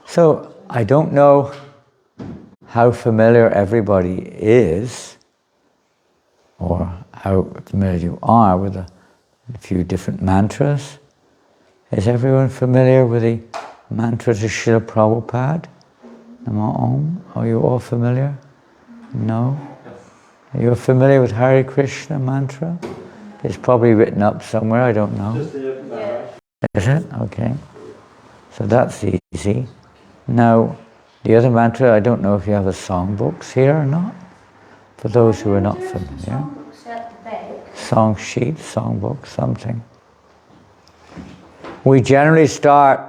So, I don't know how familiar everybody is, or how familiar you are with a few different mantras. Is everyone familiar with the mantra to Srila Prabhupada? Namo Om. Are you all familiar? No? Are you familiar with Hare Krishna mantra? It's probably written up somewhere, I don't know. Is it? Okay. So that's easy. Now, the other mantra, I don't know if you have the songbooks here or not. For those who are not familiar. Song sheet, songbook, something. We generally start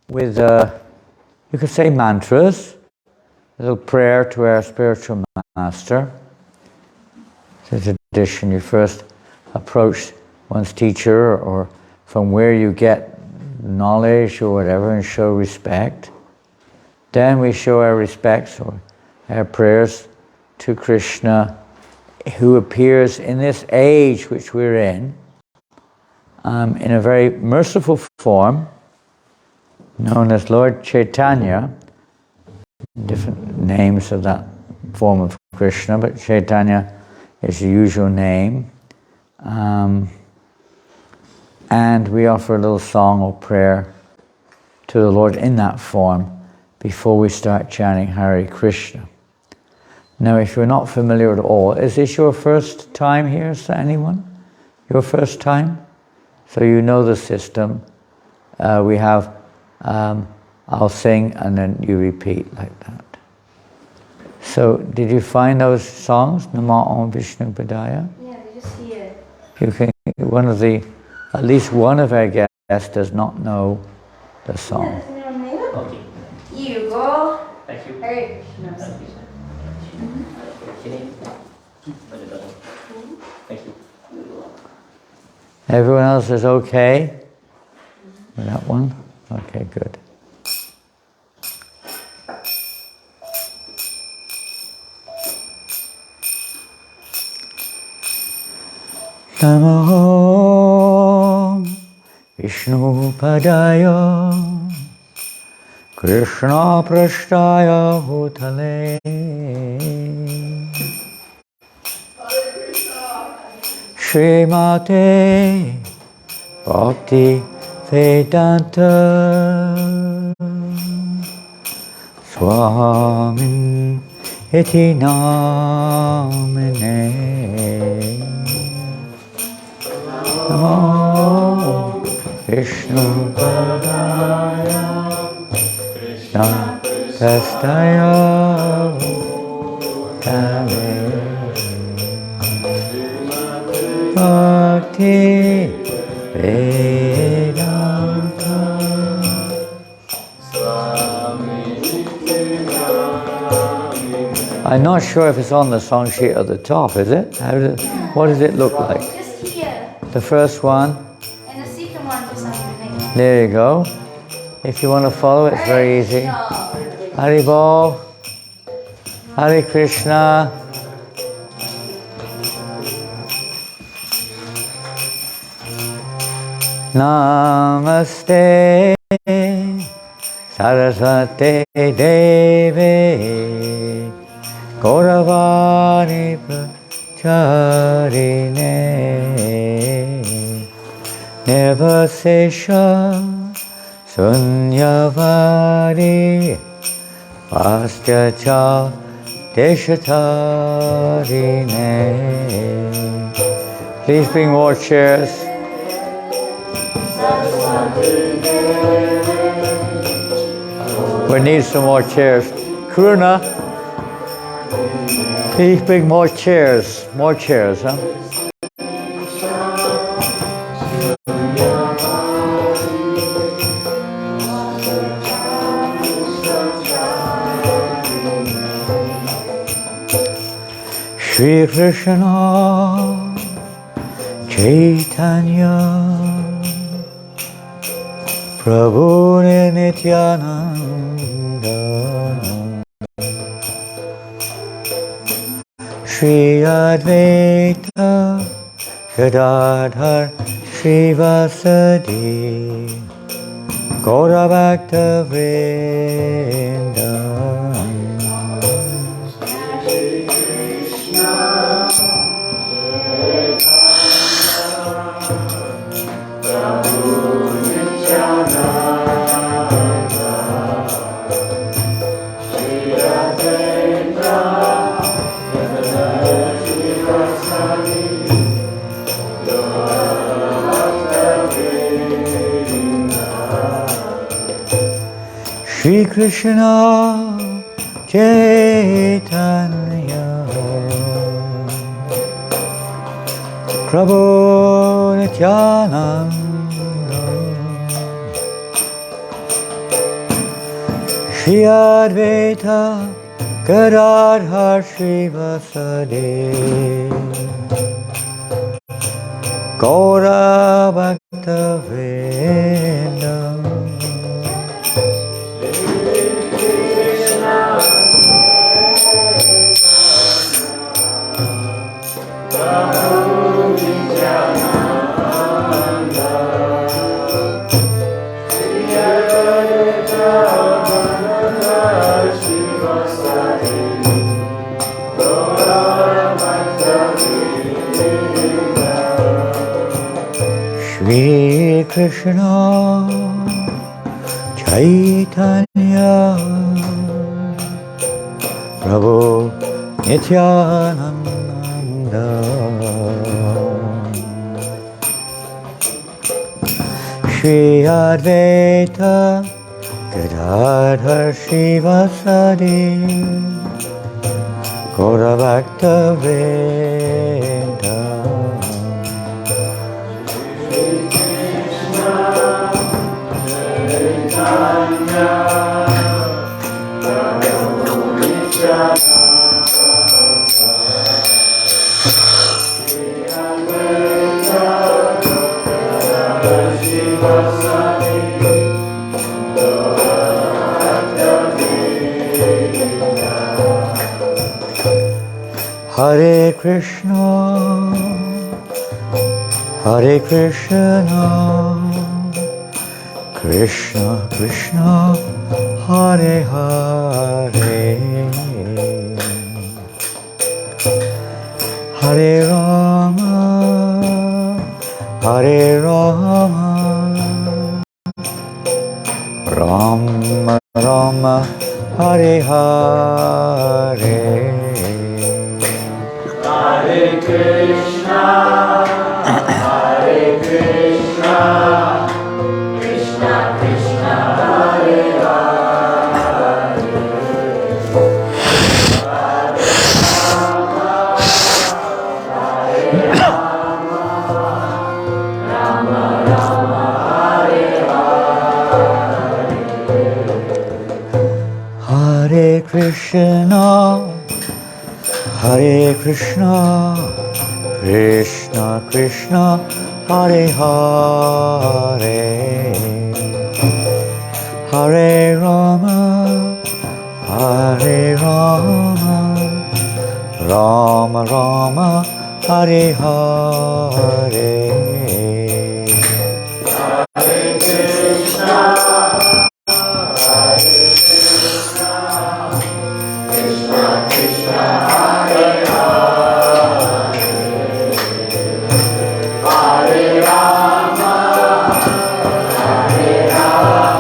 with, you could say mantras, a little prayer to our spiritual master. It's a tradition. You first approach one's teacher or from where you get knowledge or whatever and show respect. Then we show our respects or our prayers to Krishna, who appears in this age which we're in a very merciful form, known as Lord Chaitanya, different names of that form of Krishna, but Chaitanya is the usual name. And we offer a little song or prayer to the Lord in that form before we start chanting Hare Krishna. Now, if you're not familiar at all, is this your first time here? Is there anyone? Your first time? So you know the system. We have, I'll sing and then you repeat like that. So, did you find those songs? Namo Om Vishnu Padaya? Yeah, they're just here. You can, at least one of our guests does not know the song. Yeah, okay. Here you go. Thank you. Hey. Thank you. Everyone else is okay with that one? Okay, good. Namo Vishnu Padaya Krishna Prasthaya Bhutale Srimate Bhakti Vedanta Swami Iti Namine Namo Vishnu Padaya Krishna Prasthaya Bhutale Bhakti Vedanta I'm not sure if it's on the song sheet at the top, is it? What does it look like? Just here. The first one. And the second one just underneath. There you go. If you want to follow it, it's very easy. Hari Bol. Hare Krishna. Namaste Saraswate Devi Gauravani Pracharine Nirvasesha Sunyavari Pastyacha Deshatarine. Please bring more chairs. We need some more chairs. Karuna, please bring more chairs. More chairs, huh? Shri Krishna Chaitanya Prabhu Nityananda Shri Advaita Gadadhar Srivasadi Gaura Bhakta Vrinda. Shri Krishna Chaitanya Prabhu Nityananda Shri Advaita Gadadhar Srivasadi Gaura Bhakta Vrinda. Shri Krishna Chaitanya Prabhu Nityananda Shri Advaita Gadadhar Srivasadi Gaura Bhakta Vrinda. Hare Krishna, Hare Krishna, Krishna Krishna, Hare Hare, Hare Rama, Hare Rama, Rama Rama, Hare Hare. Hare Krishna, Hare Krishna, Krishna Krishna, Hare Hare, Hare Rama, Rama Rama, Hare Hare. Hare Krishna, Hare Krishna, Krishna Krishna, Hare Hare, Hare Rama, Hare Rama, Rama Rama, Hare Hare. Hare Krishna, Hare Krishna, Krishna Krishna, Hare Hare,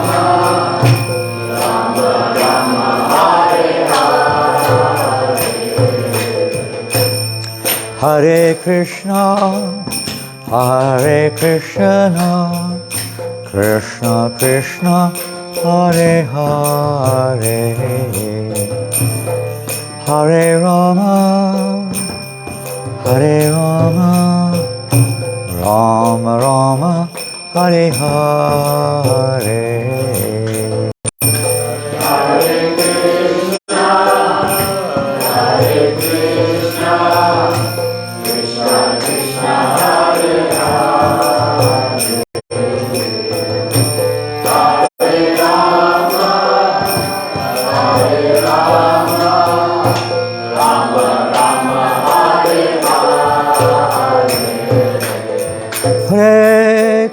Hare Rama, Hare Rama, Rama Rama, Hare Hare. Hare Krishna, Hare Krishna, Krishna Krishna, Hare Hare, Hare Rama, Hare Rama, Rama Rama, Hare Hare. Hare Krishna, Hare Krishna, Krishna Krishna, Hare Hare, Hare Rama, Hare Rama, Rama Rama,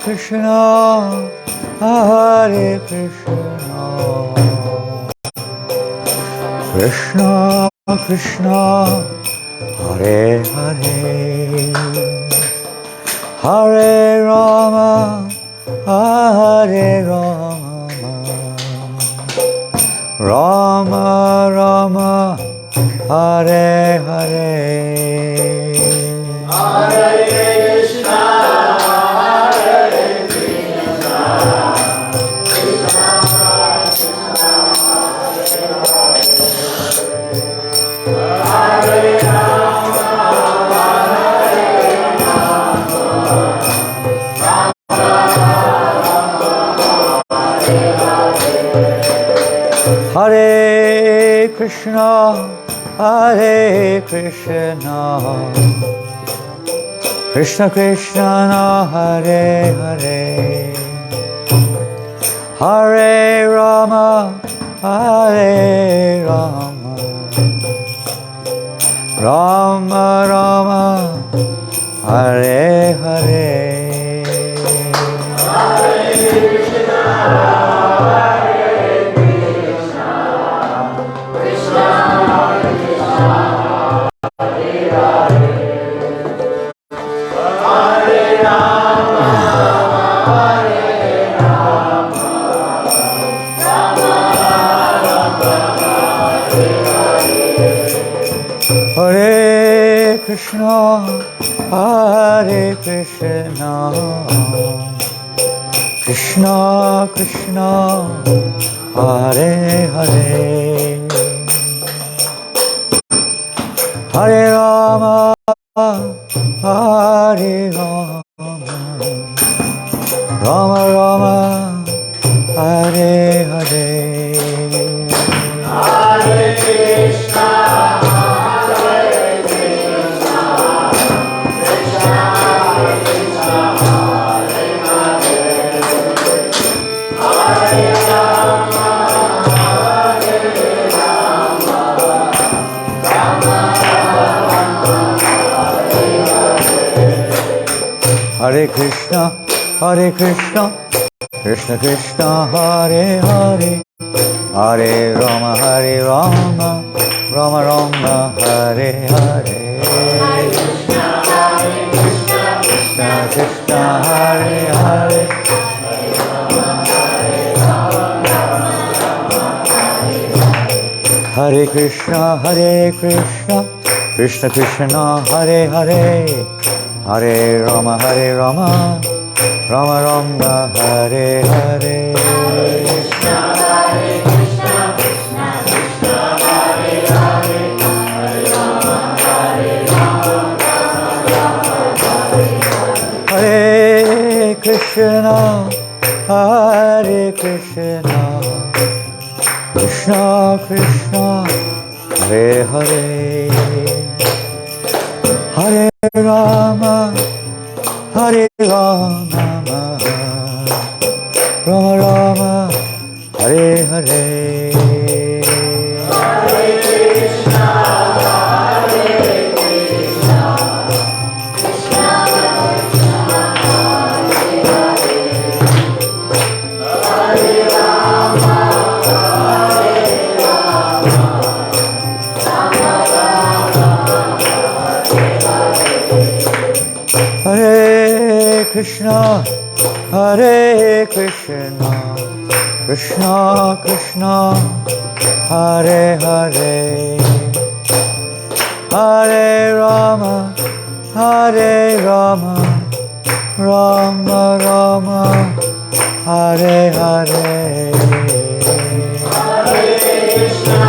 Krishna, Hare Krishna, Krishna Krishna, Hare Hare, Hare Rama, Hare Rama, Rama Rama, Hare Hare. Hare Krishna, Hare Krishna, Krishna Krishna, Hare Hare, Hare Rama, Hare Rama, Rama Rama, Hare Hare. Hare Krishna, Hare Krishna, Krishna Krishna, Hare Hare, Hare Rama, Hare Rama, Rama Rama, Hare Hare. Hare Krishna, Hare Krishna, Hare Krishna, Krishna Krishna, Hare Hare, Hare Rama, Hare Rama, Rama Rama, Hare Hare. Hare Krishna, Hare Krishna, Krishna Krishna, Hare Hare, Hare Rama, Hare Rama, Hare Krishna, Hare Krishna, Krishna Krishna, Hare Hare, Hare Rama, Hare Rama, Rama Rama, Hare Hare. Hare Krishna, Hare Krishna, Krishna Krishna, Hare Hare, Hare Rama, Hare Rama, Rama Rama, Hare Hare. Hare Krishna, Hare Krishna, Krishna Krishna, Hare Hare, Hare Rama, Hare Rama, Rama Rama, Hare Hare. Hare Krishna, Hare Krishna, Krishna Krishna, Hare Hare, Hare Rama, Hare Rama, Hare Krishna, Hare Krishna, Krishna Krishna, Hare Hare, Hare Rama, Hare Rama, Rama Rama, Hare Hare. Hare Krishna,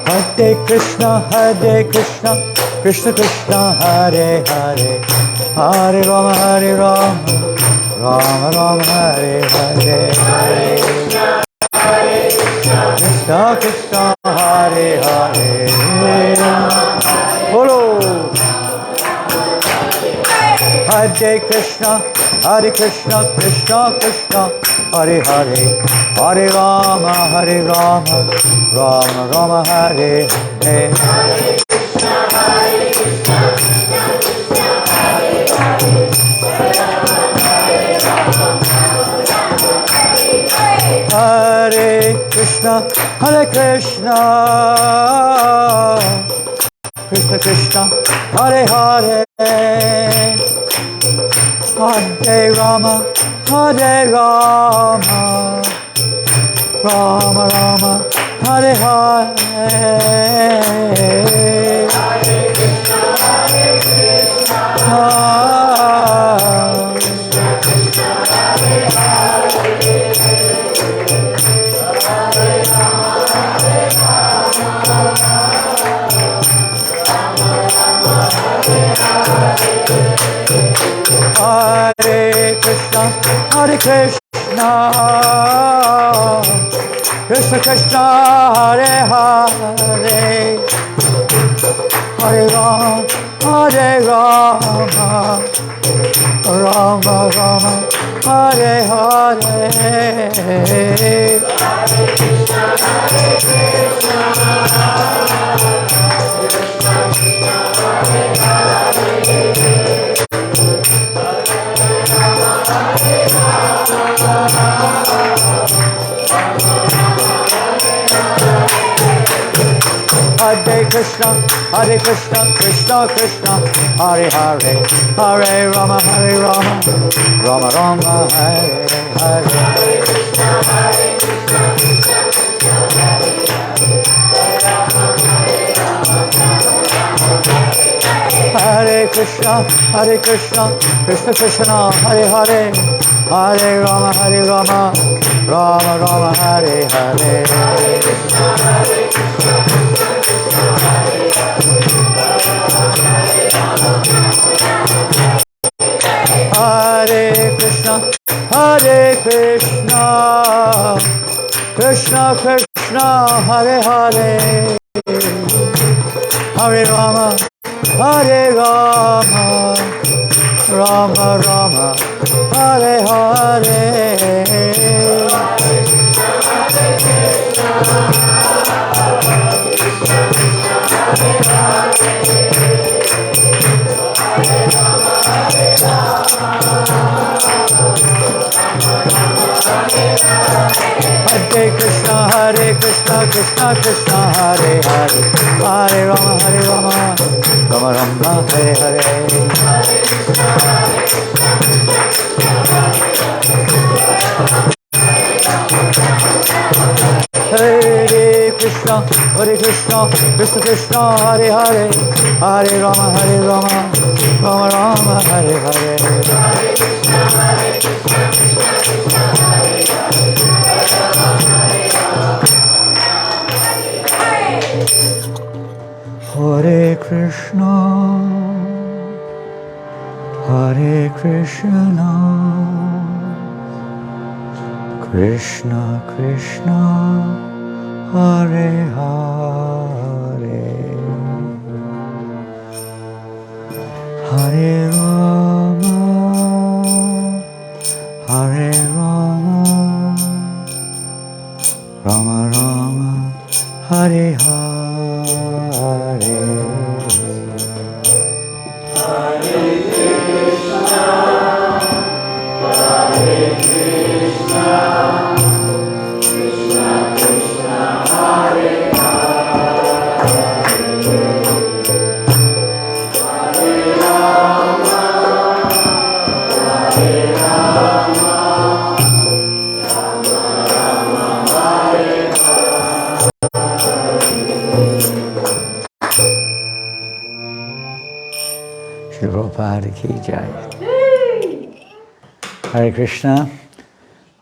Hare Krishna, Hare Krishna, Krishna Krishna, Hare Hare, Hare Rama, Hare Rama, Rama Rama, Hare Hare, Hare Krishna, Hare Krishna, Krishna Krishna, Hare Hare, Bolo. Hare Krishna, Krishna Krishna, Hare Hare, Hare Rama, Rama Rama, Hare Hare. Hare Krishna, Krishna Krishna, Hare Hare, Hare Rama, Rama Rama, Hare Hare. Hare Krishna, Krishna Krishna, Hare Hare, Hare Rama, Rama Rama, Hare Hare. Hare Krishna, Krishna Krishna, Hare Hare, Hare Rama, Rama Rama, Hare Hare. Hare Krishna, Krishna Krishna, Hare Hare, Hare Rama, Rama Rama, Hare Hare. Hare Krishna, Krishna Krishna, Hare Hare, Hare Rama, Rama Rama, Hare Hare. Hare Krishna, Krishna Krishna, Hare Hare, Hare Rama, Rama Rama, Hare Hare. Hare Krishna, Krishna Krishna, Hare Hare, Hare Rama, Rama Rama, Hare Hare. Hare Krishna, Krishna Krishna, Hare Hare, Hare Rama, Rama Rama, Hare Hare. Shri Prabhupada ki jai. Hare Krishna.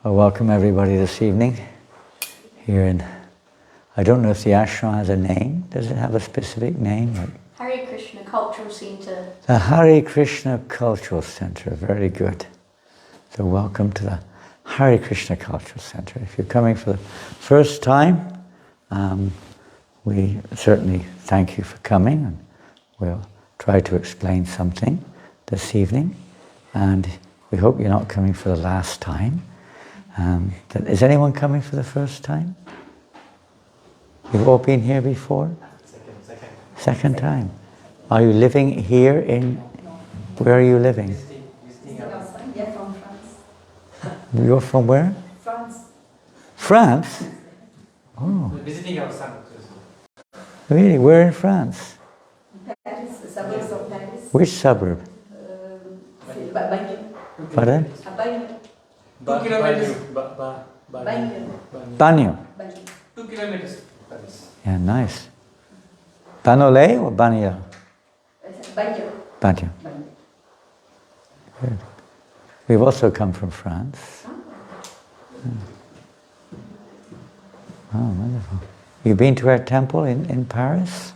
Well, welcome everybody this evening here in, I don't know if the ashram has a name. Does it have a specific name? Hare Krishna Cultural Center. The Hare Krishna Cultural Center. Very good. So welcome to the Hare Krishna Cultural Center. If you're coming for the first time, we certainly thank you for coming, and we'll try to explain something this evening. and we hope you're not coming for the last time. Is anyone coming for the first time? You've all been here before? Second time. Are you living here in... Where are you living? Yeah, from France. You're from where? France. France? Oh. Visiting our son. Really? Where in France? Paris, suburbs of Paris. Which suburb? Bagno. Pardon? Bagno. 2 kilometers. Bagno. Bagno. 2 kilometers. Paris. Yeah, nice. Bagnolet or Bagno? Bagno. Bagno. Good. We've also come from France. Oh, wonderful. You've been to our temple in Paris?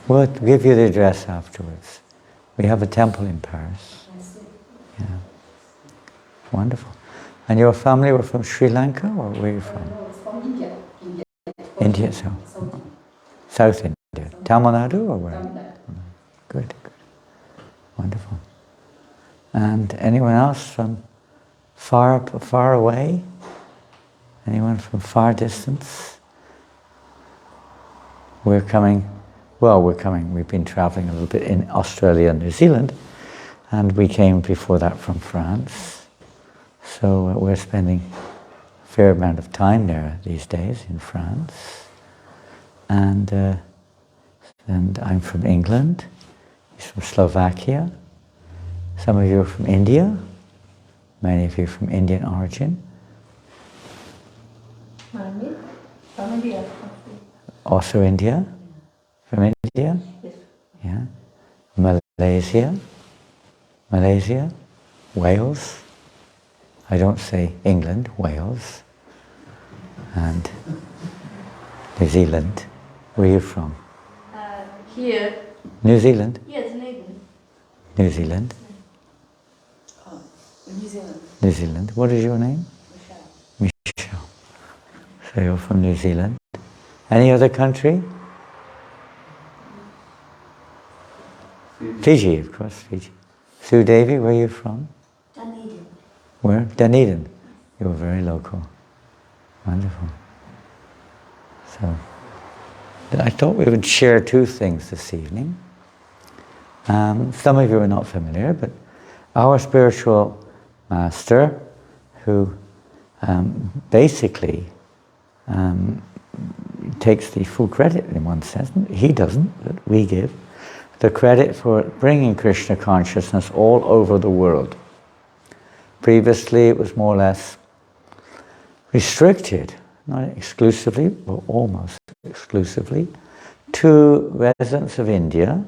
We'll give you the address afterwards. We have a temple in Paris. Yeah. Wonderful. And your family were from Sri Lanka, or where are you from? No, it's from India. India, so. South India. Tamil Nadu or where? Good, good. Wonderful. And anyone else from far away? Anyone from far distance? We're coming. We've been traveling a little bit in Australia and New Zealand, and we came before that from France. So we're spending a fair amount of time there these days in France. And I'm from England. He's from Slovakia. Some of you are from India. Many of you from Indian origin. From India. Also India? From India? Yes. Yeah. Malaysia? Wales? I don't say England, Wales. And New Zealand. Where are you from? Here. New Zealand? Yes, Dunedin. New Zealand? New Zealand. New Zealand. What is your name? Michelle. So you're from New Zealand. Any other country? Fiji, of course, Fiji. Sue Davy, where are you from? Dunedin. Where? Dunedin. You're very local. Wonderful. So, I thought we would share two things this evening. Some of you are not familiar, but our spiritual master, who basically takes the full credit in one sense, he doesn't, but we give the credit for bringing Krishna consciousness all over the world. Previously it was more or less restricted, not exclusively, but almost exclusively, to residents of India,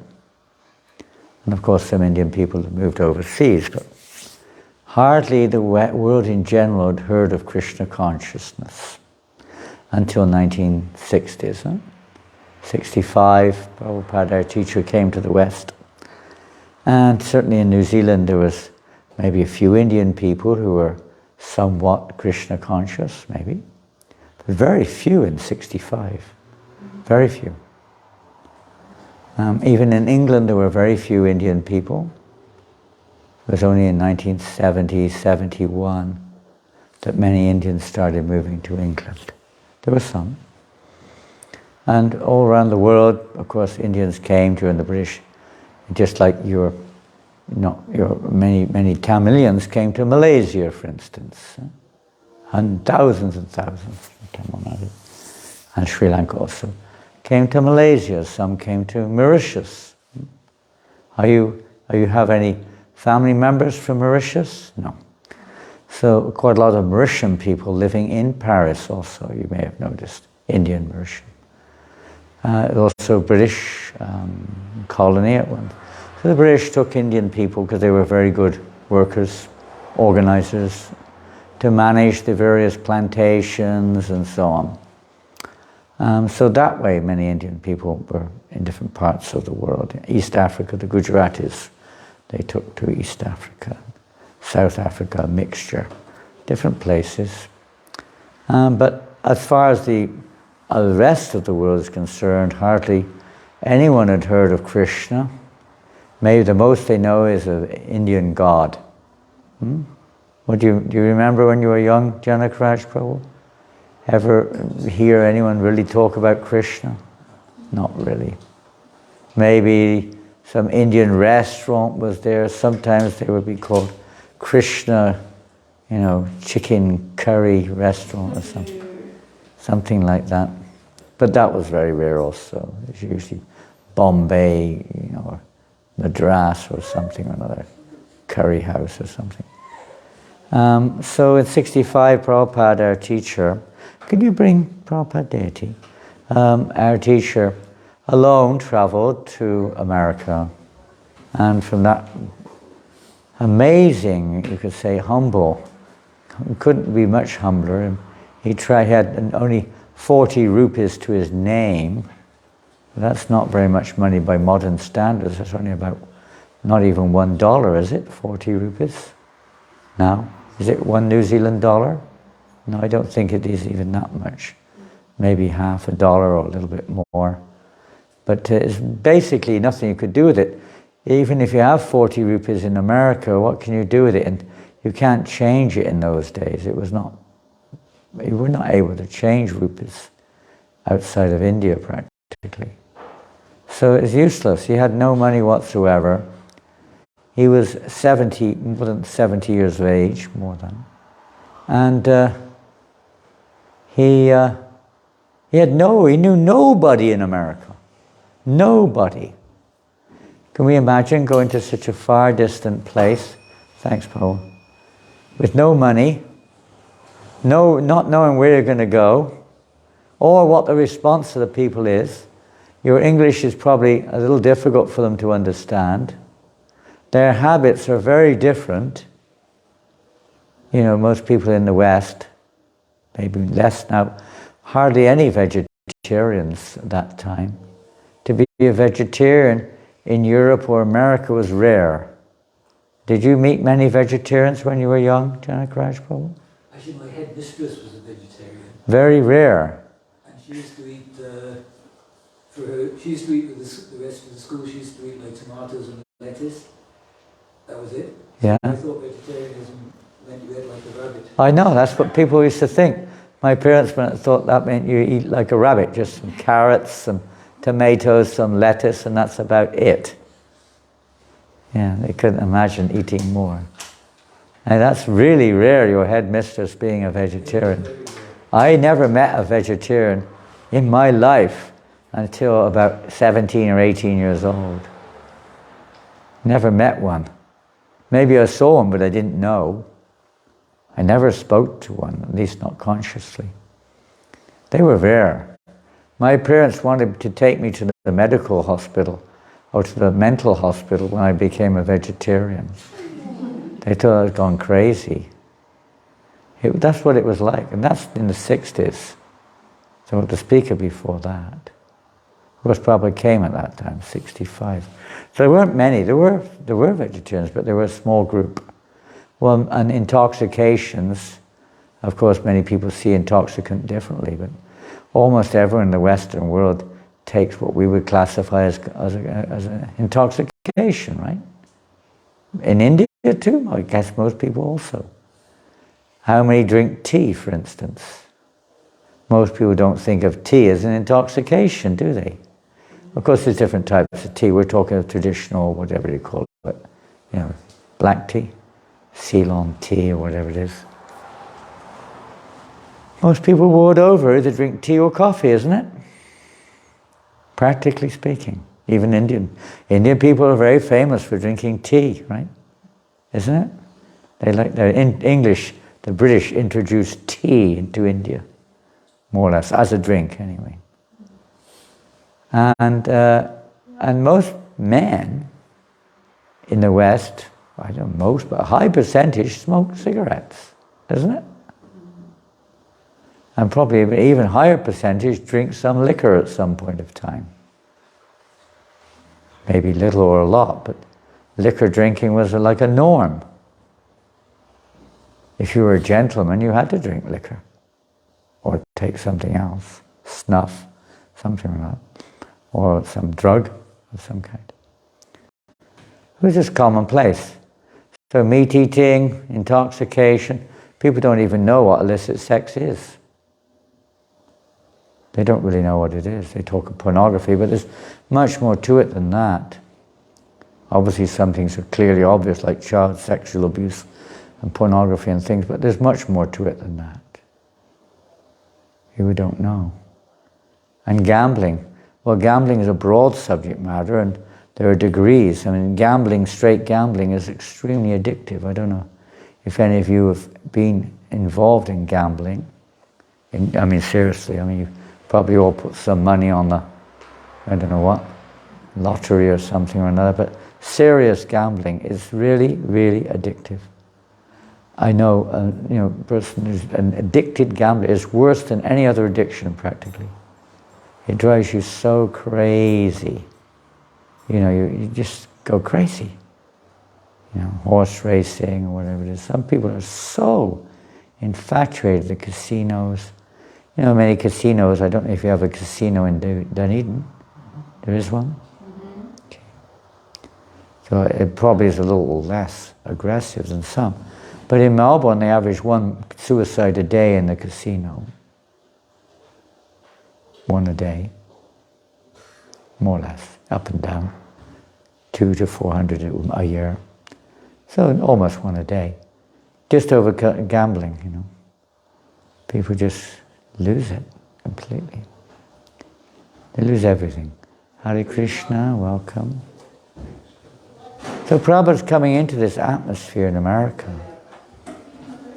and of course some Indian people have moved overseas, but hardly the world in general had heard of Krishna consciousness until 1960s. 65, Prabhupada, our teacher, came to the West. And certainly in New Zealand there was maybe a few Indian people who were somewhat Krishna conscious, maybe. But very few in 65. Very few. Even in England there were very few Indian people. It was only in 1970, 71 that many Indians started moving to England. There were some. And all around the world, of course, Indians came during the British, just like many Tamilians came to Malaysia, for instance. And thousands and thousands from Tamil Nadu. And Sri Lanka also came to Malaysia. Some came to Mauritius. You have any family members from Mauritius? No. So quite a lot of Mauritian people living in Paris also, you may have noticed, Indian Mauritian. Also British colony at one. So the British took Indian people because they were very good workers, organizers, to manage the various plantations and so on. So that way many Indian people were in different parts of the world. East Africa, the Gujaratis, they took to East Africa. South Africa, a mixture, different places. But as far as the rest of the world is concerned, hardly anyone had heard of Krishna Maybe the most they know is of Indian God. What do you remember when you were young, Janak Raj Prabhu? Ever hear anyone really talk about Krishna? Not really. Maybe some Indian restaurant was there. Sometimes they would be called Krishna, chicken curry restaurant or something like that. But that was very rare also. It's usually Bombay, or Madras or something or another, curry house or something. So in 65, Prabhupada, our teacher, could you bring Prabhupada deity? Our teacher alone traveled to America, and from that amazing, you could say, humble, couldn't be much humbler. He had only 40 rupees to his name. That's not very much money by modern standards. That's only about, not even $1, is it? 40 rupees now. Is it $1 New Zealand dollar? No, I don't think it is even that much. Maybe half $1 or a little bit more. But it's basically nothing you could do with it. Even if you have 40 rupees in America, what can you do with it? And you can't change it in those days. You were not able to change rupees outside of India practically. So it's useless. He had no money whatsoever. He was more than 70 years of age, more than. And he knew nobody in America. Nobody. Can we imagine going to such a far distant place? Thanks, Paul. With no money, not knowing where you're going to go, or what the response of the people is. Your English is probably a little difficult for them to understand. Their habits are very different. Most people in the West, maybe less now, hardly any vegetarians at that time. To be a vegetarian in Europe or America was rare. Did you meet many vegetarians when you were young, Janak Raj Prabhu? Actually, my head mistress was a vegetarian. Very rare. And she used to eat, she used to eat with the rest of the school, she used to eat like tomatoes and lettuce. That was it. Yeah. I thought vegetarianism meant you ate like a rabbit. I know, that's what people used to think. My parents thought that meant you eat like a rabbit, just some carrots, some tomatoes, some lettuce, and that's about it. Yeah, they couldn't imagine eating more. And that's really rare, your headmistress being a vegetarian. I never met a vegetarian in my life until about 17 or 18 years old. Never met one. Maybe I saw one, but I didn't know. I never spoke to one, at least not consciously. They were rare. My parents wanted to take me to the medical hospital or to the mental hospital when I became a vegetarian. They thought I was gone crazy. That's what it was like, and that's in the 60s. So the speaker before that. Of course, Prabhupada came at that time, 65. So there weren't many. There were vegetarians, but there were a small group. Well, and intoxications, of course, many people see intoxicant differently, but almost everyone in the Western world takes what we would classify as an intoxication, right? In India too, I guess most people also. How many drink tea, for instance? Most people don't think of tea as an intoxication, do they? Of course, there's different types of tea. We're talking of traditional, whatever you call it, black tea, Ceylon tea, or whatever it is. Most people world over either drink tea or coffee, isn't it? Practically speaking. Even Indian people are very famous for drinking tea, right? Isn't it? They like English, the British introduced tea into India, more or less, as a drink anyway. And most men in the West, I don't know most, but a high percentage smoke cigarettes, isn't it? And probably an even higher percentage drink some liquor at some point of time. Maybe little or a lot, but liquor drinking was like a norm. If you were a gentleman, you had to drink liquor. Or take something else, snuff, something like that. Or some drug of some kind. was just commonplace. So meat eating, intoxication, people don't even know what illicit sex is. They don't really know what it is. They talk of pornography, but there's much more to it than that. Obviously some things are clearly obvious, like child sexual abuse and pornography and things, but there's much more to it than that. We don't know. And gambling. Well, gambling is a broad subject matter, and there are degrees. I mean, gambling, straight gambling, is extremely addictive. I don't know if any of you have been involved in gambling. I mean, seriously, you probably all put some money on the, I don't know what, lottery or something or another, but serious gambling is really, really addictive. I know, a person who's an addicted gambler is worse than any other addiction practically. It drives you so crazy. You just go crazy. Horse racing or whatever it is. Some people are so infatuated with casinos. Many casinos, I don't know if you have a casino in Dunedin. There is one? Okay. So it probably is a little less aggressive than some. But in Melbourne, they average one suicide a day in the casino. One a day. More or less, up and down. 200 to 400 a year. So almost one a day. Just over gambling, People just lose it completely. They lose everything. Hare Krishna, welcome. So Prabhupada's coming into this atmosphere in America.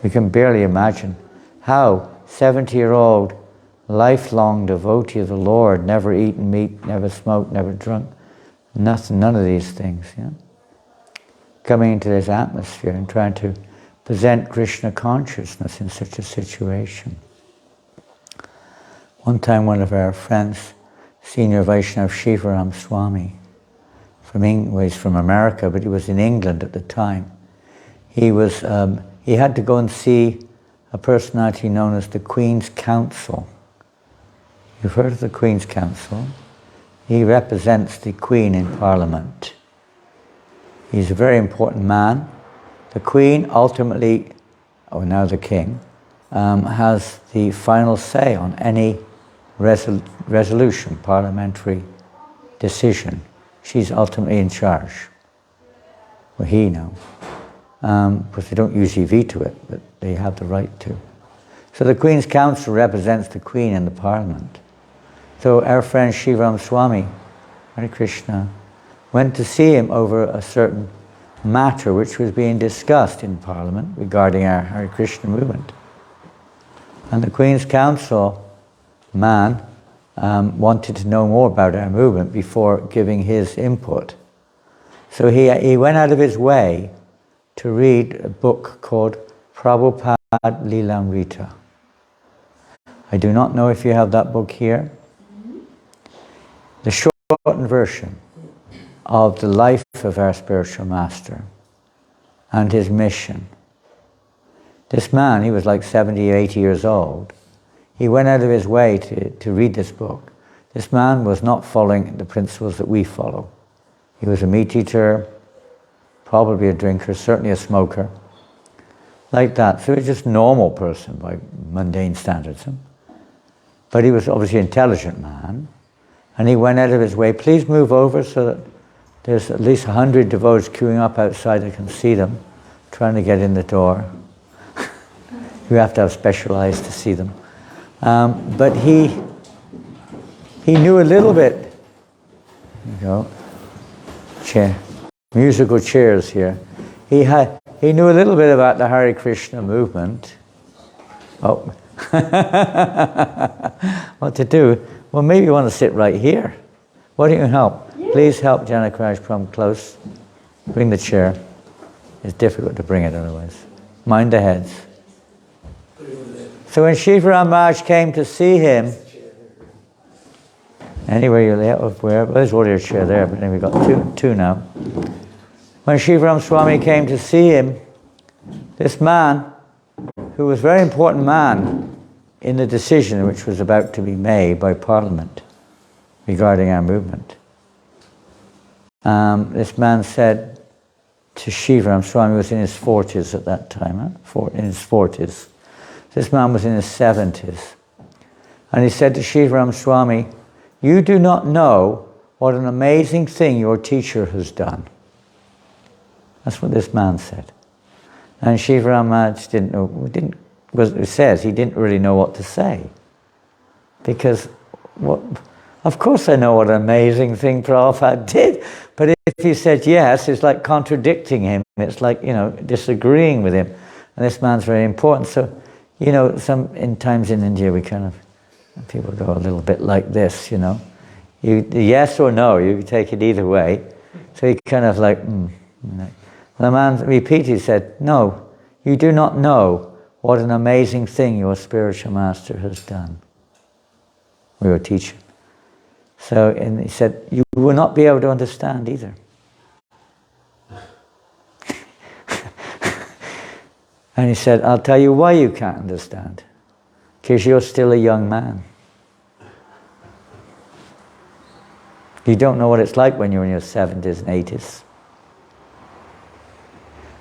We can barely imagine how 70-year-old, lifelong devotee of the Lord, never eaten meat, never smoked, never drunk, none of these things, coming into this atmosphere and trying to present Krishna consciousness in such a situation. One time one of our friends, Senior Vaishnava Shivaram Swami, he's from America, but he was in England at the time. He had to go and see a personality known as the Queen's Counsel. You've heard of the Queen's Counsel? He represents the Queen in Parliament. He's a very important man. The Queen ultimately, or now the King, has the final say on any resolution, parliamentary decision. She's ultimately in charge. Well, he now. Because they don't usually veto it, but they have the right to. So the Queen's Counsel represents the Queen in the Parliament. So our friend Shivaram Swami, Hare Krishna, went to see him over a certain matter which was being discussed in Parliament regarding our Hare Krishna movement. And the Queen's Counsel man wanted to know more about our movement before giving his input. So he went out of his way to read a book called Prabhupada Lilamrita. I do not know if you have that book here. The shortened version of the life of our spiritual master and his mission. This man, he was like 70, 80 years old. He went out of his way to read this book. This man was not following the principles that we follow. He was a meat eater, probably a drinker, certainly a smoker, like that. So he was just a normal person by mundane standards. But he was obviously an intelligent man, and he went out of his way. Please move over so that there's at least 100 devotees queuing up outside. I can see them trying to get in the door. You have to have special eyes to see them. But he knew a little bit. There you go. Musical chairs here. He knew a little bit about the Hare Krishna movement. Oh, what to do? Well, maybe you want to sit right here. Why don't you help? Yeah. Please help Janakaraj come close. Bring the chair. It's difficult to bring it otherwise. Mind the heads. So when Shivaram Maharaj came to see him, anywhere you're there, there's already a chair there, but then we've got two now. When Shivaram Swami came to see him, this man, who was a very important man in the decision which was about to be made by Parliament regarding our movement, this man said, to Shivaram Swami, was in his 40s at that time, in his 40s. This man was in his 70s. And he said to Shivaram Swami, "You do not know what an amazing thing your teacher has done." That's what this man said. And Shivaram Maharaj didn't know, it says he didn't really know what to say. Because, of course I know what an amazing thing Prabhupada did, but if he said yes, it's like contradicting him. It's like, disagreeing with him. And this man's very important. So, times in India we people go a little bit like this, yes or no, you take it either way. So he kind of like, The man repeated, said, "No, you do not know what an amazing thing your spiritual master has done, or your teacher." So, and he said, "You will not be able to understand either." And he said, "I'll tell you why you can't understand. Because you're still a young man. You don't know what it's like when you're in your 70s and 80s.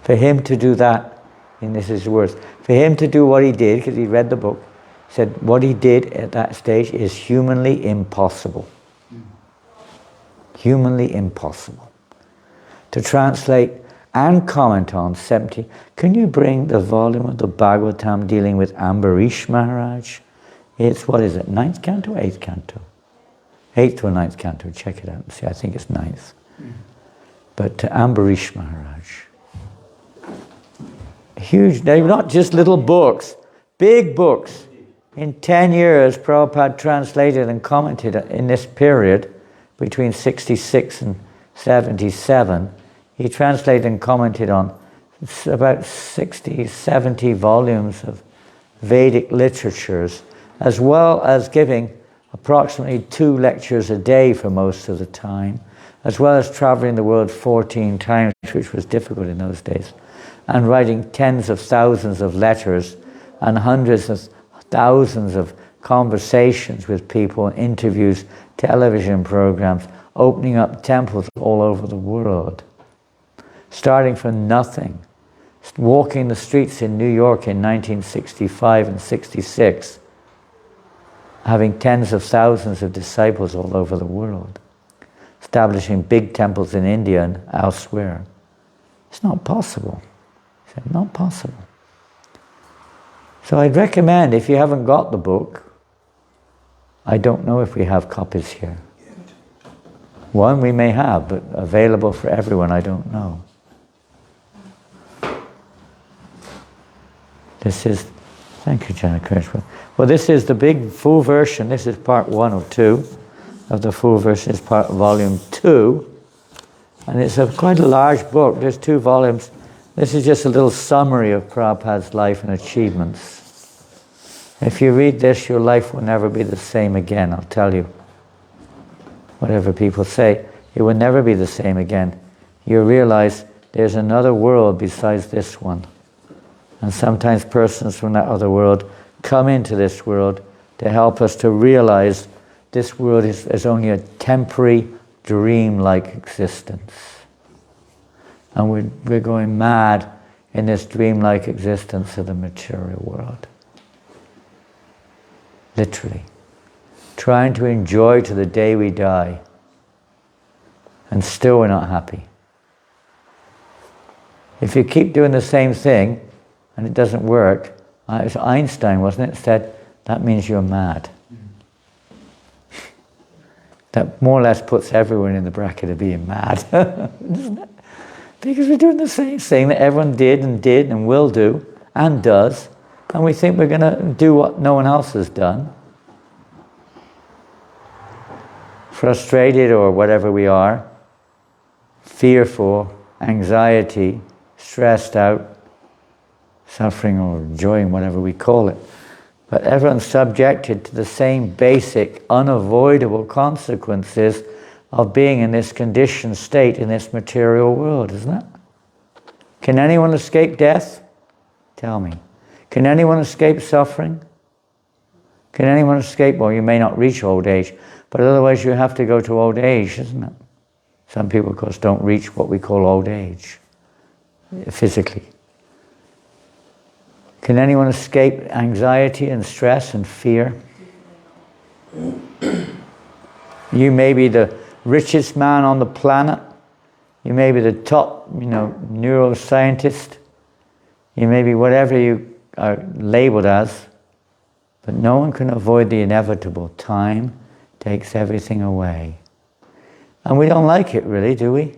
For him to do that, and this is worse, for him to do what he did, because he read the book, said what he did at that stage is humanly impossible. Humanly impossible. To translate and comment on 70. Can you bring the volume of the Bhagavatam dealing with Ambarish Maharaj? It's, what is it, 9th canto or 8th canto? 8th or 9th canto, check it out. See, I think it's 9th. But Ambarish Maharaj. Huge, they're not just little books, big books. In 10 years, Prabhupada translated and commented in this period, between 66 and 77, he translated and commented on about 60, 70 volumes of Vedic literatures, as well as giving approximately 2 lectures a day for most of the time, as well as traveling the world 14 times, which was difficult in those days, and writing tens of thousands of letters and hundreds of thousands of conversations with people, interviews, television programs, opening up temples all over the world. Starting from nothing, walking the streets in New York in 1965 and 66, having tens of thousands of disciples all over the world, establishing big temples in India and elsewhere. It's not possible. He said, not possible. So I'd recommend, if you haven't got the book, I don't know if we have copies here. One we may have, but available for everyone, I don't know. This is, thank you, Janakrishna. Well, this is the big full version. This is part 1 of 2 of the full version. It's part volume 2. And it's quite a large book. There's 2 volumes. This is just a little summary of Prabhupada's life and achievements. If you read this, your life will never be the same again, I'll tell you. Whatever people say, it will never be the same again. You realize there's another world besides this one. And sometimes persons from that other world come into this world to help us to realize this world is only a temporary, dream-like existence. And we're going mad in this dream-like existence of the material world. Literally. Trying to enjoy to the day we die. And still we're not happy. If you keep doing the same thing, and it doesn't work, it was Einstein, wasn't it, said, that means you're mad. That more or less puts everyone in the bracket of being mad, doesn't it? Because we're doing the same thing that everyone did and will do, and does, and we think we're going to do what no one else has done. Frustrated or whatever we are, fearful, anxiety, stressed out, suffering or enjoying, whatever we call it. But everyone's subjected to the same basic, unavoidable consequences of being in this conditioned state in this material world, isn't it? Can anyone escape death? Tell me. Can anyone escape suffering? Can anyone escape, well, you may not reach old age, but otherwise you have to go to old age, isn't it? Some people, of course, don't reach what we call old age. physically. Can anyone escape anxiety and stress and fear? You may be the richest man on the planet. You may be the top, neuroscientist. You may be whatever you are labeled as. But no one can avoid the inevitable. Time takes everything away. And we don't like it really, do we?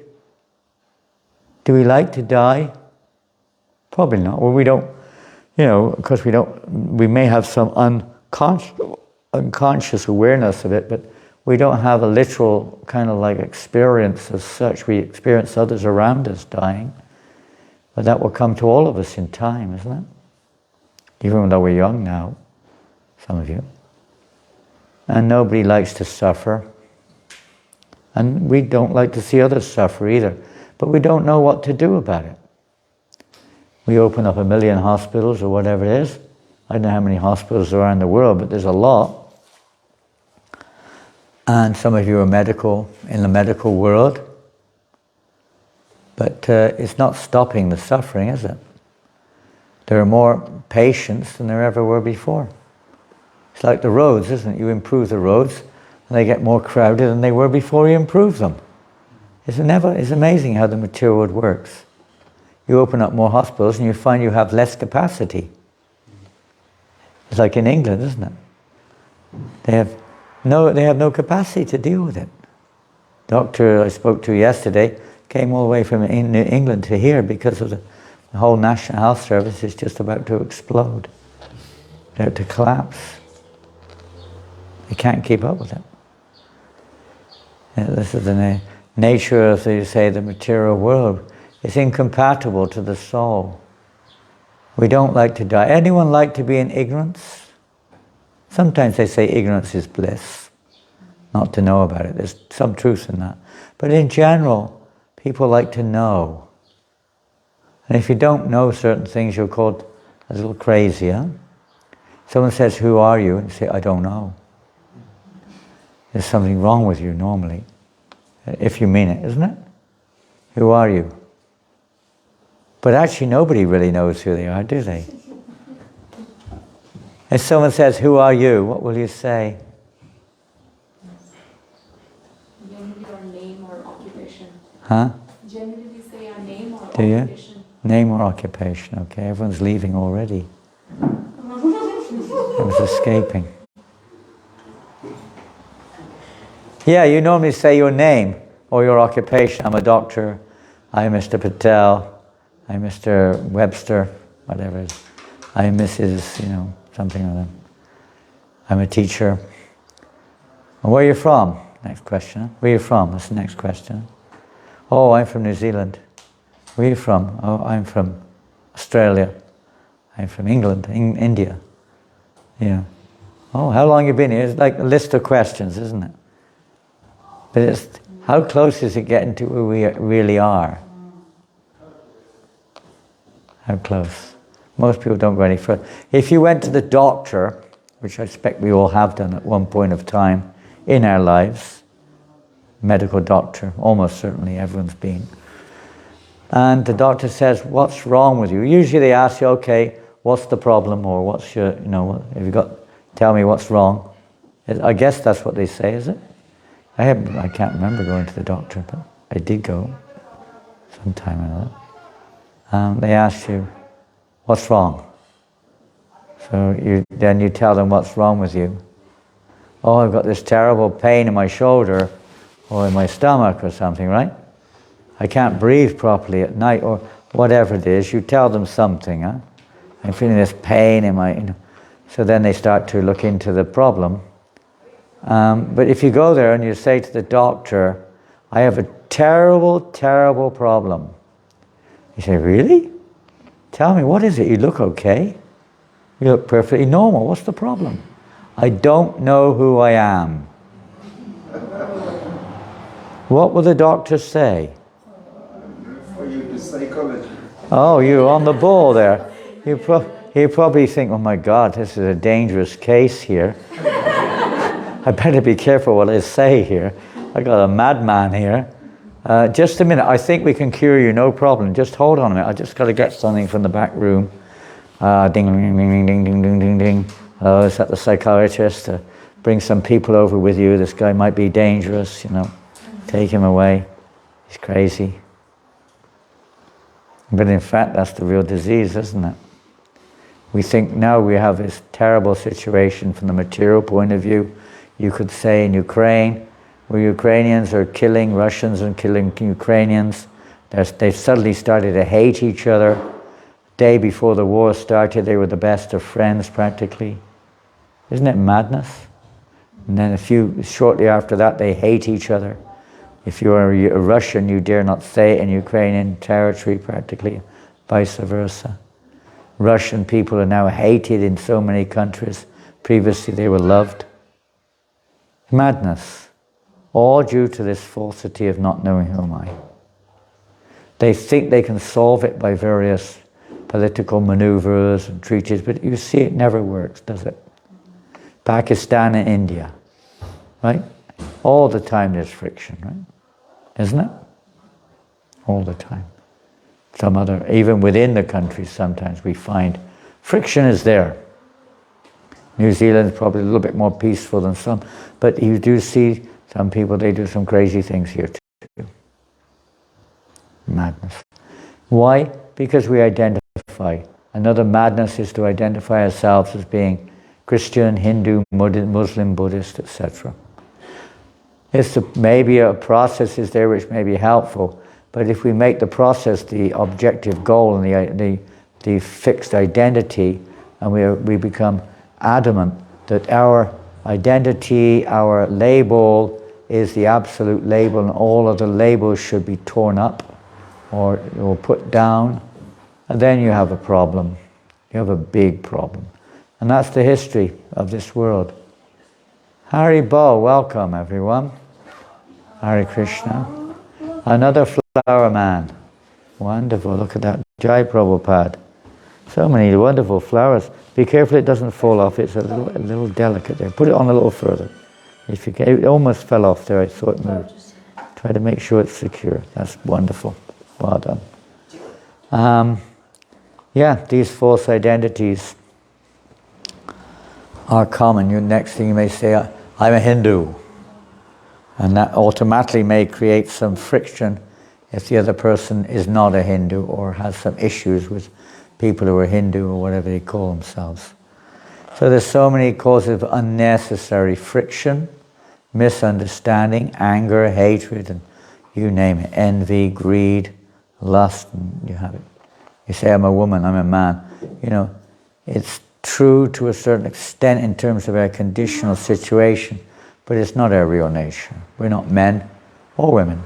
Do we like to die? Probably not. Well, we don't, because we may have some unconscious awareness of it, but we don't have a literal kind of like experience as such. We experience others around us dying. But that will come to all of us in time, isn't it? Even though we're young now, some of you. And nobody likes to suffer. And we don't like to see others suffer either. But we don't know what to do about it. We open up 1 million hospitals or whatever it is. I don't know how many hospitals there are in the world, but there's a lot. And some of you are in the medical world. But it's not stopping the suffering, is it? There are more patients than there ever were before. It's like the roads, isn't it? You improve the roads, and they get more crowded than they were before you improved them. It's amazing how the material world works. You open up more hospitals and you find you have less capacity. It's like in England, isn't it? They have no capacity to deal with it. Doctor I spoke to yesterday came all the way from England to here because of the whole National Health Service is just about to explode. They're about to collapse. They can't keep up with it. This is the nature of, the material world. It's incompatible to the soul. We don't like to die. Anyone like to be in ignorance? Sometimes they say ignorance is bliss. Not to know about it. There's some truth in that. But in general, people like to know. And if you don't know certain things, you're called a little crazy, huh? Someone says, "Who are you?" and you say, "I don't know." There's something wrong with you normally. If you mean it, isn't it? Who are you? But actually nobody really knows who they are, do they? If someone says, "Who are you?" what will you say? Generally our name or occupation. Huh? Generally we say our name or Do you? occupation. Name or occupation, okay. Everyone's leaving already. I was escaping. Yeah, you normally say your name or your occupation. I'm a doctor. I'm Mr. Patel. I'm Mr. Webster, whatever it is. I'm Mrs., something or other. I'm a teacher. And where are you from? Next question. Where are you from? That's the next question. Oh, I'm from New Zealand. Where are you from? Oh, I'm from Australia. I'm from England, India. Yeah. Oh, how long have you been here? It's like a list of questions, isn't it? But it's, how close is it getting to who we really are? How close? Most people don't go any further. If you went to the doctor, which I expect we all have done at one point of time in our lives, medical doctor, almost certainly everyone's been, and the doctor says, "What's wrong with you?" Usually they ask you, "Okay, what's the problem?" or "What's your, have you got, tell me what's wrong." I guess that's what they say, is it? I can't remember going to the doctor, but I did go sometime or another. They ask you, "What's wrong?" So then you tell them what's wrong with you. "Oh, I've got this terrible pain in my shoulder or in my stomach or something," right? "I can't breathe properly at night," or whatever it is. You tell them something, huh? "I'm feeling this pain in my..." So then they start to look into the problem. But if you go there and you say to the doctor, "I have a terrible, terrible problem." You say, "Really? Tell me, what is it? You look okay. You look perfectly normal. What's the problem?" "I don't know who I am." What will the doctor say? For you to psychology. Oh, you're on the ball there. You probably think, "Oh my God, this is a dangerous case here. I better be careful what I say here. I got a madman here. Just a minute, I think we can cure you, no problem. Just hold on a minute, I just got to get something from the back room. Ding, ding, ding, ding, ding, ding, ding, ding. Oh, is that the psychiatrist? Bring some people over with you. This guy might be dangerous, you know. Take him away. He's crazy. But in fact, that's the real disease, isn't it? We think now we have this terrible situation from the material point of view. You could say in Ukraine, where Ukrainians are killing Russians and killing Ukrainians. They've suddenly started to hate each other. Day before the war started, they were the best of friends practically. Isn't it madness? And then shortly after that, they hate each other. If you are a Russian, you dare not say it in Ukrainian territory practically, vice versa. Russian people are now hated in so many countries. Previously they were loved. Madness. All due to this falsity of not knowing who am I. They think they can solve it by various political maneuvers and treaties, but you see it never works, does it? Pakistan and India, right? All the time there's friction, right? Isn't it? All the time. Even within the countries sometimes we find friction is there. New Zealand's probably a little bit more peaceful than some, but you do see some people, they do some crazy things here too. Madness. Why? Because we identify. Another madness is to identify ourselves as being Christian, Hindu, Muslim, Buddhist, etc. Maybe a process is there which may be helpful, but if we make the process the objective goal and the fixed identity, and we become adamant that our identity, our label is the absolute label and all other labels should be torn up or put down, and then you have a problem. You have a big problem. And that's the history of this world. Hari Bo, welcome everyone. Hare Krishna. Another flower man. Wonderful, look at that. Jai Prabhupada. So many wonderful flowers. Be careful it doesn't fall off, it's a little delicate there. Put it on a little further. If you can, it almost fell off there, I saw it move. Try to make sure it's secure. That's wonderful. Well done. Yeah, these false identities are common. Next thing you may say, I'm a Hindu. And that automatically may create some friction if the other person is not a Hindu or has some issues with people who are Hindu or whatever they call themselves. So there's so many causes of unnecessary friction, misunderstanding, anger, hatred, and you name it, envy, greed, lust, and you have it. You say, I'm a woman, I'm a man. You know, it's true to a certain extent in terms of our conditional situation, but it's not our real nature. We're not men or women.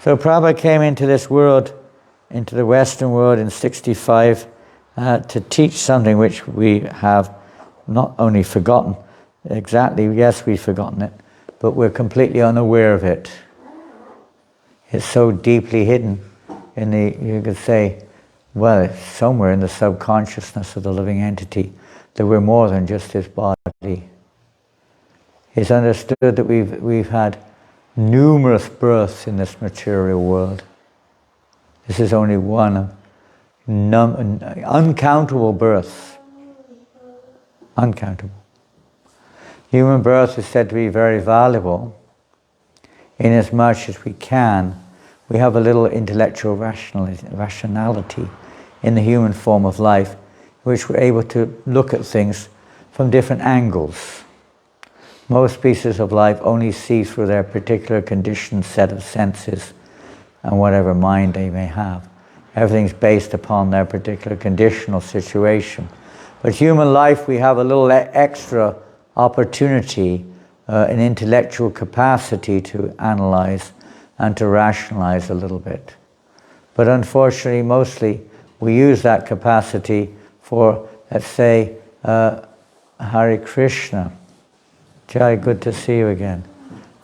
So Prabhupada came into this world, into the Western world in 65, to teach something which we have not only forgotten, exactly, yes, we've forgotten it, but we're completely unaware of it. It's so deeply hidden in you could say, well, it's somewhere in the subconsciousness of the living entity that we're more than just this body. It's understood that we've had numerous births in this material world. This is only one of uncountable births. Uncountable. Human birth is said to be very valuable inasmuch as we have a little intellectual rationality in the human form of life, which we're able to look at things from different angles. Most species of life only see through their particular conditioned set of senses and whatever mind they may have. Everything's based upon their particular conditional situation. But human life, we have a little extra opportunity, an intellectual capacity to analyze and to rationalize a little bit. But unfortunately, mostly, we use that capacity for, let's say, Hare Krishna. Jai, good to see you again.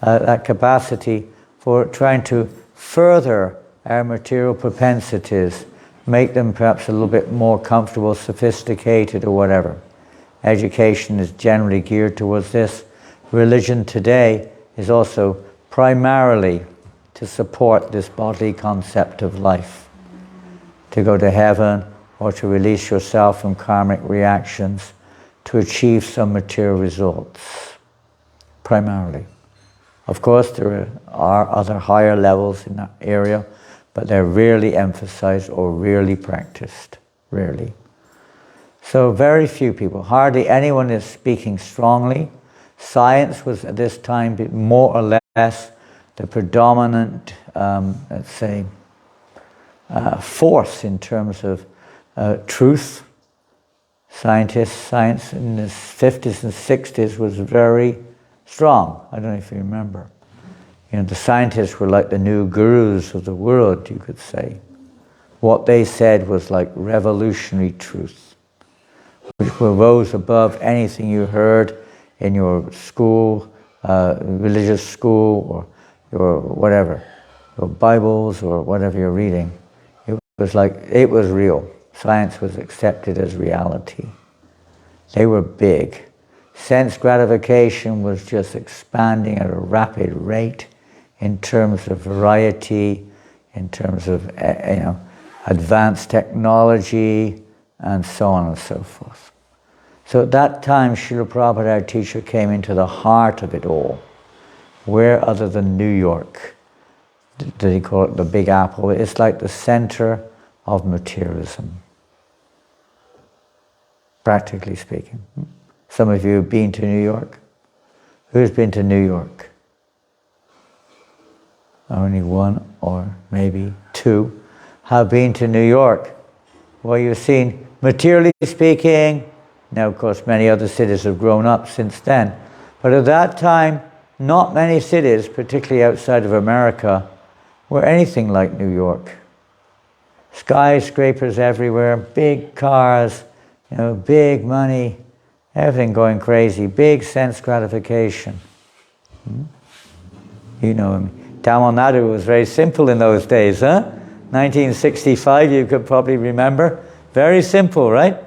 That capacity for trying to further our material propensities, make them perhaps a little bit more comfortable, sophisticated, or whatever. Education is generally geared towards this. Religion today is also primarily to support this bodily concept of life, to go to heaven or to release yourself from karmic reactions, to achieve some material results, primarily. Of course, there are other higher levels in that area, but they're rarely emphasized or rarely practiced, rarely. So very few people, hardly anyone is speaking strongly. Science was at this time more or less the predominant, let's say, force in terms of truth. Science in the 50s and 60s was very strong. I don't know if you remember. The scientists were like the new gurus of the world, you could say. What they said was like revolutionary truth, which rose above anything you heard in your school, religious school, or your whatever, your Bibles or whatever you're reading. It was real. Science was accepted as reality. They were big. Sense gratification was just expanding at a rapid rate in terms of variety, in terms of advanced technology, and so on and so forth. So at that time, Srila Prabhupada, our teacher, came into the heart of it all. Where other than New York? Did he call it the Big Apple? It's like the center of materialism, practically speaking. Some of you have been to New York? Who's been to New York? Only one or maybe two have been to New York. Well, you've seen, materially speaking, now of course many other cities have grown up since then, but at that time, not many cities, particularly outside of America, were anything like New York. Skyscrapers everywhere, big cars, big money, everything going crazy, big sense gratification. Tamil Nadu was very simple in those days, huh? 1965, you could probably remember. Very simple, right?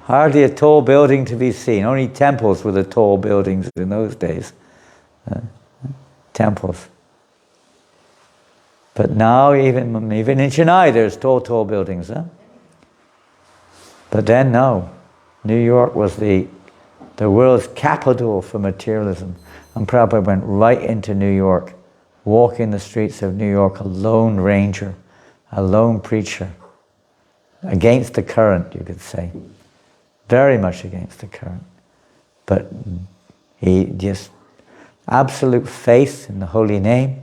Hardly a tall building to be seen. Only temples were the tall buildings in those days. Temples. But now, even in Chennai, there's tall buildings, huh? But then, no. New York was the world's capital for materialism. And Prabhupada went right into New York, walking the streets of New York, a lone ranger, a lone preacher, against the current, you could say. Very much against the current. But he just, absolute faith in the holy name,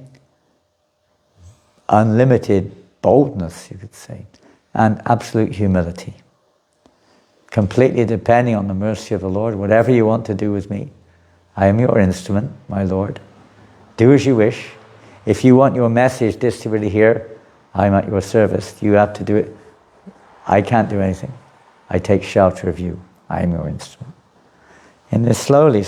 unlimited boldness, you could say, and absolute humility. Completely depending on the mercy of the Lord. Whatever you want to do with me, I am your instrument, my Lord. Do as you wish. If you want your message distributed here, I'm at your service. You have to do it. I can't do anything. I take shelter of you. I am your instrument. And then slowly,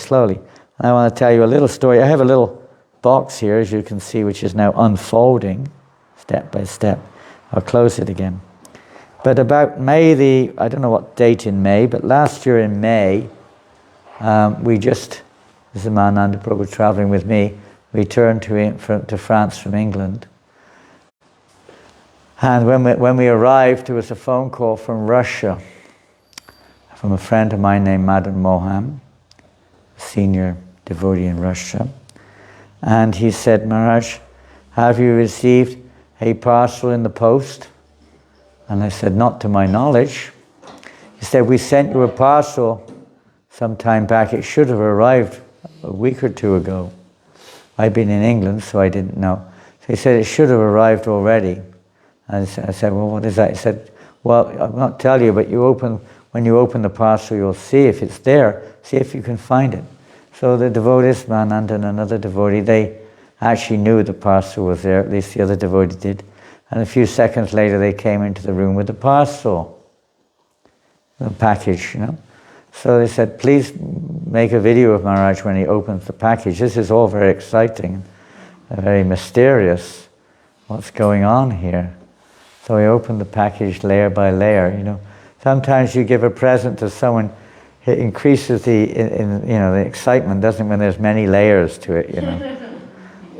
I want to tell you a little story. I have a little box here, as you can see, which is now unfolding, step by step. I'll close it again. But about May I don't know what date in May, but last year in May, this is Mahananda Prabhu traveling with me, returned to France from England. And when we arrived, there was a phone call from Russia, from a friend of mine named Madan Mohan, a senior devotee in Russia. And he said, Maharaj, have you received a parcel in the post? And I said, not to my knowledge. He said, we sent you a parcel some time back. It should have arrived a week or two ago. I'd been in England, so I didn't know. So he said, it should have arrived already. And I said, well, what is that? He said, well, I'll not tell you, but when you open the parcel, you'll see if it's there. See if you can find it. So the devotees, Manand and another devotee, they actually knew the parcel was there, at least the other devotee did. And a few seconds later, they came into the room with the parcel, the package, So they said, please make a video of Maharaj when he opens the package. This is all very exciting, very mysterious. What's going on here? So he opened the package layer by layer, Sometimes you give a present to someone, it increases the excitement, doesn't it, when there's many layers to it,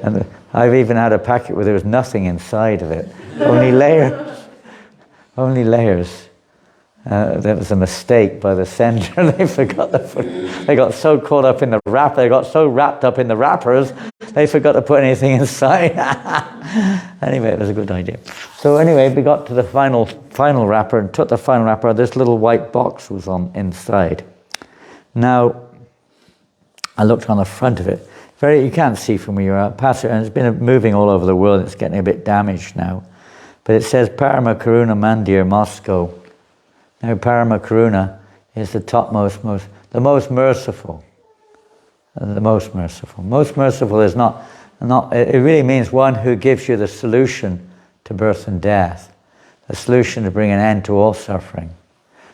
And I've even had a packet where there was nothing inside of it, only layers. Only layers. That was a mistake by the sender. They forgot to put. They got so caught up in the wrapper. They got so wrapped up in the wrappers, they forgot to put anything inside. Anyway, it was a good idea. So anyway, we got to the final wrapper and took the final wrapper. This little white box was on inside. Now, I looked on the front of it. You can't see from where you are. Past it, and it's been moving all over the world. It's getting a bit damaged now. But it says Parama Karuna Mandir, Moscow. Now, Parama Karuna is the topmost, the most merciful. The most merciful. Most merciful is not. It really means one who gives you the solution to birth and death, the solution to bring an end to all suffering,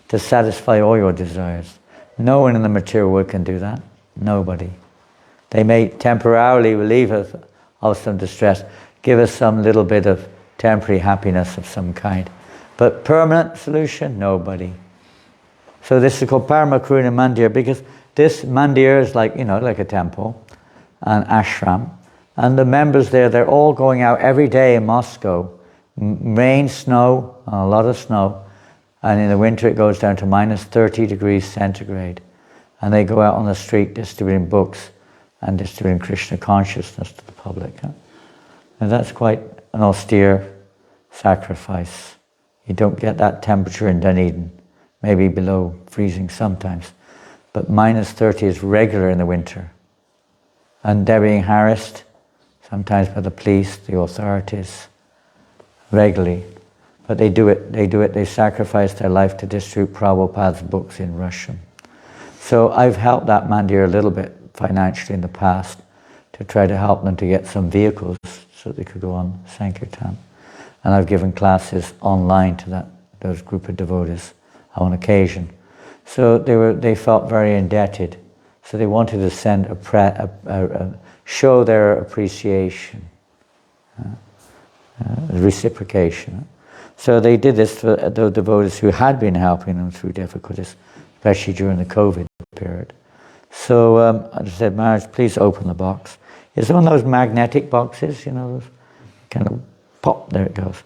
to satisfy all your desires. No one in the material world can do that. Nobody. They may temporarily relieve us of some distress, give us some little bit of temporary happiness of some kind. But permanent solution, nobody. So this is called Parama Karuna Mandir, because this mandir is like a temple, an ashram. And the members there, they're all going out every day in Moscow. Rain, snow, a lot of snow. And in the winter it goes down to minus 30 degrees centigrade. And they go out on the street distributing books and distributing Krishna consciousness to the public. And that's quite an austere sacrifice. You don't get that temperature in Dunedin, maybe below freezing sometimes. But minus 30 is regular in the winter. And they're being harassed, sometimes by the police, the authorities, regularly. But they do it, they sacrifice their life to distribute Prabhupada's books in Russian. So I've helped that mandir a little bit financially in the past to try to help them to get some vehicles so they could go on Sankirtan. And I've given classes online to those group of devotees on occasion. So they felt very indebted. So they wanted to send show their appreciation, reciprocation. So they did this for the devotees who had been helping them through difficulties, especially during the COVID period. So I said, Maharaj, please open the box. It's one of those magnetic boxes, those kind of pop, there it goes.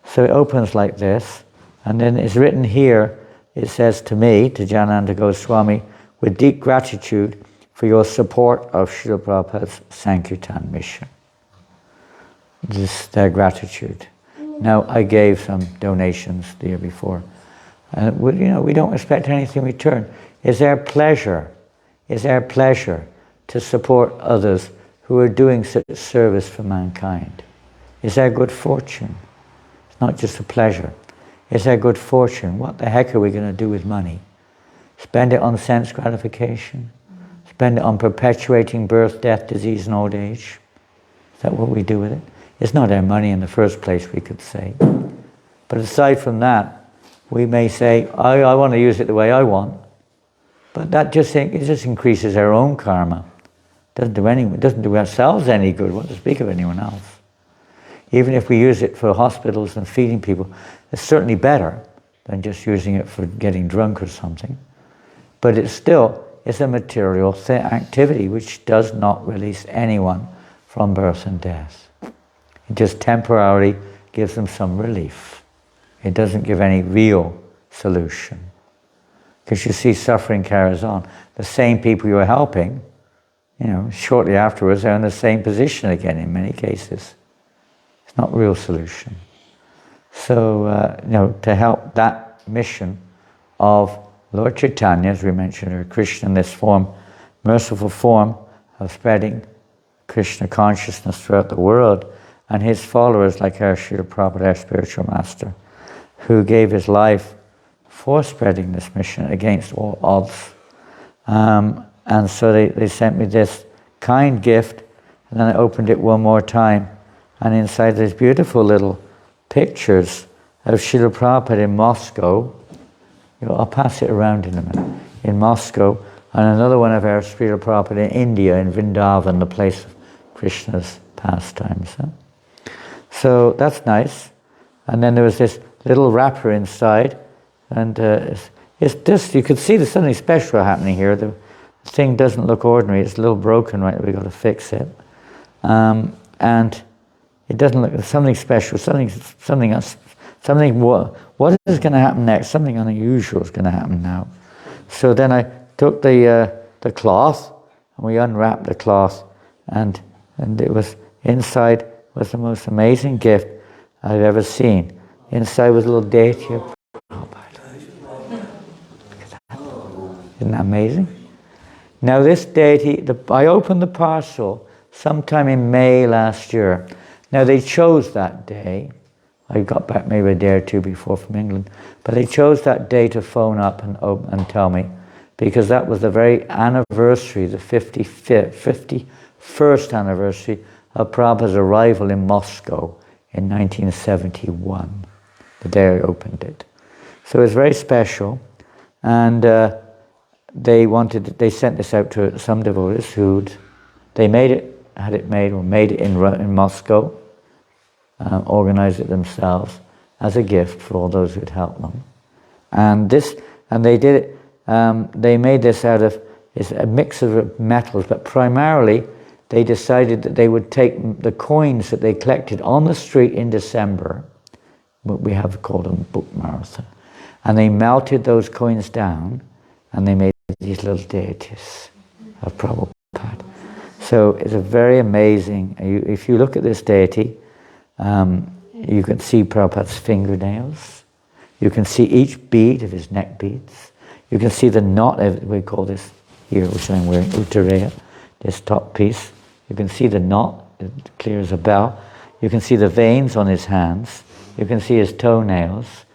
So it opens like this, and then it's written here, it says to me, to Jananda Goswami, with deep gratitude for your support of Srila Prabhupada's Sankirtan mission. This is their gratitude. Now, I gave some donations the year before. And we don't expect anything in return. It's their pleasure to support others who are doing such service for mankind. It's our good fortune. It's not just a pleasure. It's our good fortune. What the heck are we going to do with money? Spend it on sense gratification? Spend it on perpetuating birth, death, disease, and old age? Is that what we do with it? It's not our money in the first place, we could say. But aside from that, we may say, I want to use it the way I want. But it just increases our own karma. It doesn't do ourselves any good, what to speak of anyone else. Even if we use it for hospitals and feeding people, it's certainly better than just using it for getting drunk or something. But it's a material activity which does not release anyone from birth and death. It just temporarily gives them some relief. It doesn't give any real solution. Because you see, suffering carries on. The same people you are helping, shortly afterwards are in the same position again in many cases. It's not a real solution. So, to help that mission of Lord Chaitanya, as we mentioned, or Krishna in this form, merciful form of spreading Krishna consciousness throughout the world, and his followers like our Srila Prabhupada, our spiritual master, who gave his life for spreading this mission against all odds. And so they sent me this kind gift, and then I opened it one more time, and inside there's beautiful little pictures of Srila Prabhupada in Moscow. I'll pass it around in a minute. In Moscow, and another one of our Srila Prabhupada in India, in Vrindavan, the place of Krishna's pastimes. So that's nice. And then there was this little wrapper inside, and it's just, you could see there's something special happening here. The thing doesn't look ordinary, it's a little broken, right? We've got to fix it. and it doesn't look something special, something else, what is going to happen next? Something unusual is going to happen now. So then I took the cloth, and we unwrapped the cloth, and it was inside was the most amazing gift I've ever seen. Inside was a little deity of Prabhupada. Isn't that amazing? Now this deity, I opened the parcel sometime in May last year. Now they chose that day. I got back maybe a day or two before from England, but they chose that day to phone up and tell me, because that was the very anniversary, the 51st anniversary of Prabhupada's arrival in Moscow in 1971, the day I opened it. So it was very special, and they sent this out to some devotees had it made in Moscow, organized it themselves as a gift for all those who'd helped them. And they did it, they made this out of, it's a mix of metals, but primarily they decided that they would take the coins that they collected on the street in December, what we have called a book marathon, and they melted those coins down, and they made these little deities of Prabhupada. So it's a very amazing, if you look at this deity, you can see Prabhupada's fingernails, you can see each bead of his neck beads, you can see the knot, we call this here, which I'm wearing, Uttariya, this top piece. You can see the knot, clear as a bell. You can see the veins on his hands. You can see his toenails.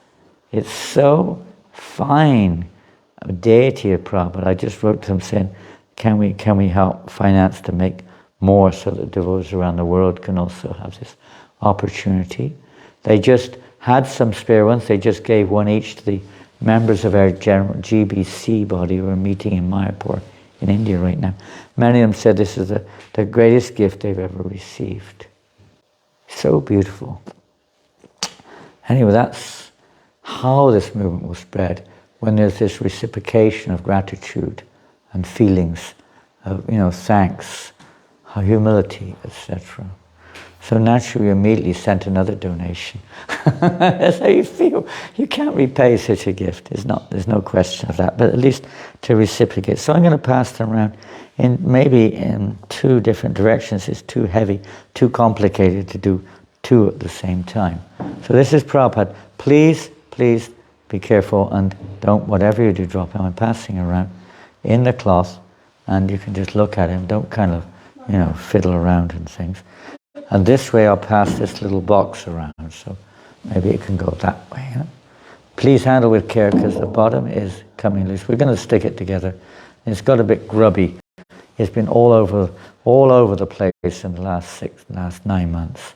It's so fine, a deity of Prabhupada. I just wrote to them saying, can we help finance to make more so that devotees around the world can also have this opportunity. They just had some spare ones. They just gave one each to the members of our general GBC body who are meeting in Mayapur in India right now. Many of them said this is the greatest gift they've ever received. So beautiful. Anyway, that's how this movement will spread, when there's this reciprocation of gratitude and feelings of, thanks, humility, etc. So naturally, we immediately sent another donation. That's how you feel. You can't repay such a gift. There's no question of that, but at least to reciprocate. So I'm going to pass them around in two different directions. It's too heavy, too complicated to do two at the same time. So this is Prabhupada. Please be careful and don't, whatever you do, drop him. I'm passing around in the cloth, and you can just look at him. Don't kind of, fiddle around and things. And this way I'll pass this little box around, so maybe it can go that way. Please handle with care, because the bottom is coming loose. We're going to stick it together. It's got a bit grubby. It's been all over the place in the last 9 months,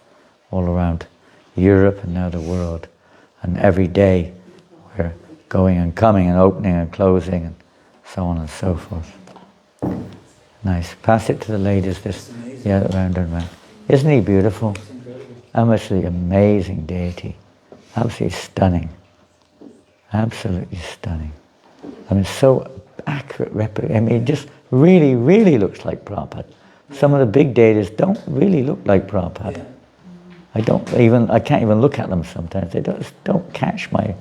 all around Europe and now the world. And every day we're going and coming and opening and closing and so on and so forth. Nice. Pass it to the ladies. Round and round. Isn't he beautiful? Absolutely amazing deity. Absolutely stunning. Absolutely stunning. I mean, so accurate replica. I mean, it just really, really looks like Prabhupada. Some of the big deities don't really look like Prabhupada. I can't even look at them sometimes. They don't catch my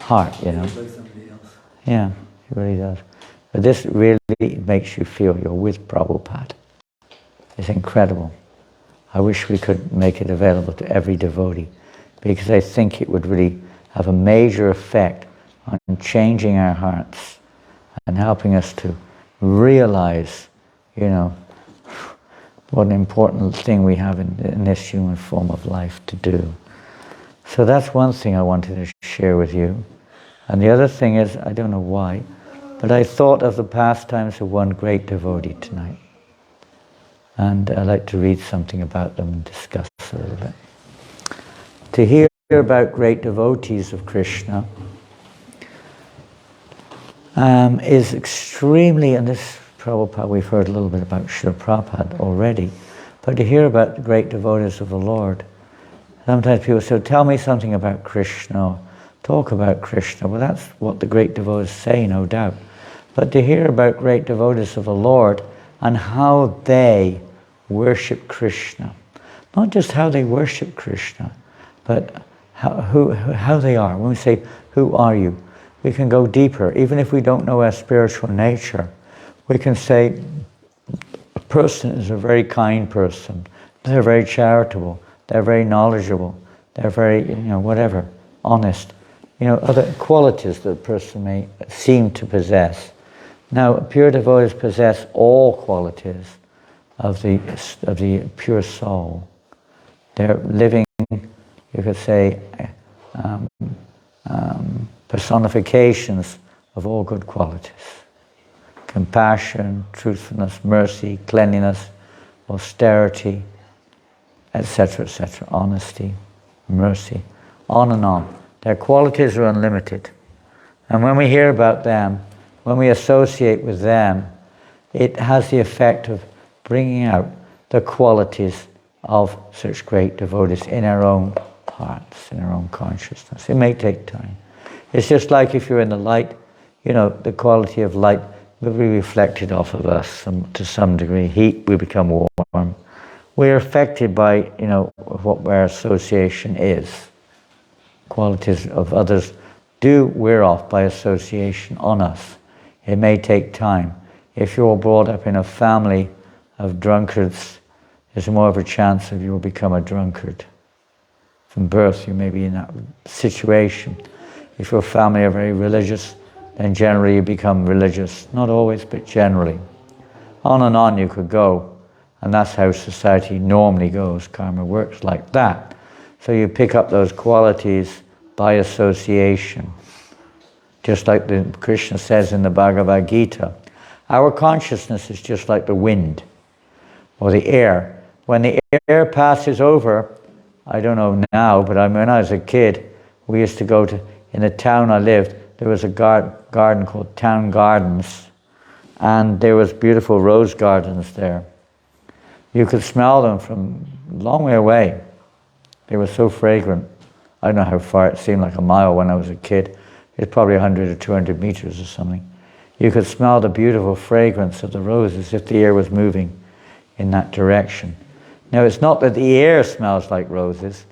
heart, Yeah, it really does. But this really makes you feel you're with Prabhupada. It's incredible. I wish we could make it available to every devotee, because I think it would really have a major effect on changing our hearts and helping us to realize, what an important thing we have in this human form of life to do. So that's one thing I wanted to share with you. And the other thing is, I don't know why, but I thought of the pastimes of one great devotee tonight. And I'd like to read something about them and discuss a little bit. To hear about great devotees of Krishna is extremely, and this Prabhupada, we've heard a little bit about Srila Prabhupada already, but to hear about the great devotees of the Lord, sometimes people say, tell me something about Krishna, talk about Krishna. Well, that's what the great devotees say, no doubt. But to hear about great devotees of the Lord and how they worship Krishna. not just how they worship Krishna, but how they are. When we say, who are you? We can go deeper. Even if we don't know our spiritual nature, we can say, a person is a very kind person. They're very charitable. They're very knowledgeable. They're very, whatever, honest. Other qualities that a person may seem to possess. Now, pure devotees possess all qualities of the pure soul. They're living, you could say, personifications of all good qualities. Compassion, truthfulness, mercy, cleanliness, austerity, etc., etc., honesty, mercy, on and on. Their qualities are unlimited. And when we hear about them, when we associate with them, it has the effect of bringing out the qualities of such great devotees in our own hearts, in our own consciousness. It may take time. It's just like if you're in the light, the quality of light will be reflected off of us to some degree. Heat, we become warm. We're affected by, what our association is. Qualities of others do wear off by association on us. It may take time. If you're brought up in a family of drunkards, there's more of a chance that you'll become a drunkard. From birth, you may be in that situation. If your family are very religious, then generally you become religious. Not always, but generally. On and on you could go. And that's how society normally goes. Karma works like that. So you pick up those qualities by association. Just like Krishna says in the Bhagavad Gita, our consciousness is just like the wind or the air. When the air passes over, I don't know now, but when I was a kid, we used to go to, in the town I lived, there was a garden called Town Gardens, and there was beautiful rose gardens there. You could smell them from a long way away. They were so fragrant. I don't know how far, it seemed like a mile when I was a kid. It's probably 100 or 200 meters or something. You could smell the beautiful fragrance of the roses if the air was moving in that direction. Now, it's not that the air smells like roses,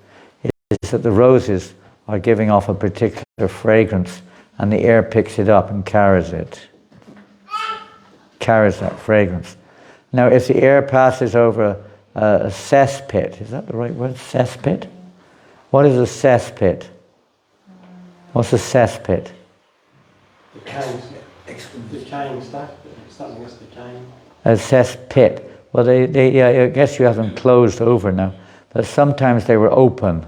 it's that the roses are giving off a particular fragrance and the air picks it up and carries it. Carries that fragrance. Now, if the air passes over a cesspit, is that the right word, cesspit? What is a cesspit? What's a cesspit? Decaying stuff, something that's decaying. A cesspit. Well, I guess you have them closed over now, but sometimes they were open.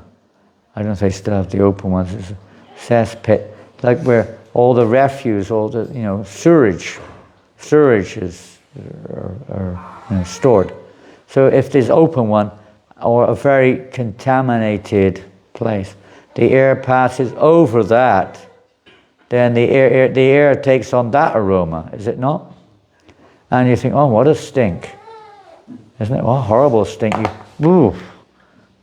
I don't know if they still have the open ones. It's a cesspit, like where all the refuse, all the sewage is stored. So if there's open one or a very contaminated place, the air passes over that, then the air takes on that aroma, is it not? And you think, oh, what a stink. Isn't it? What a horrible stink. You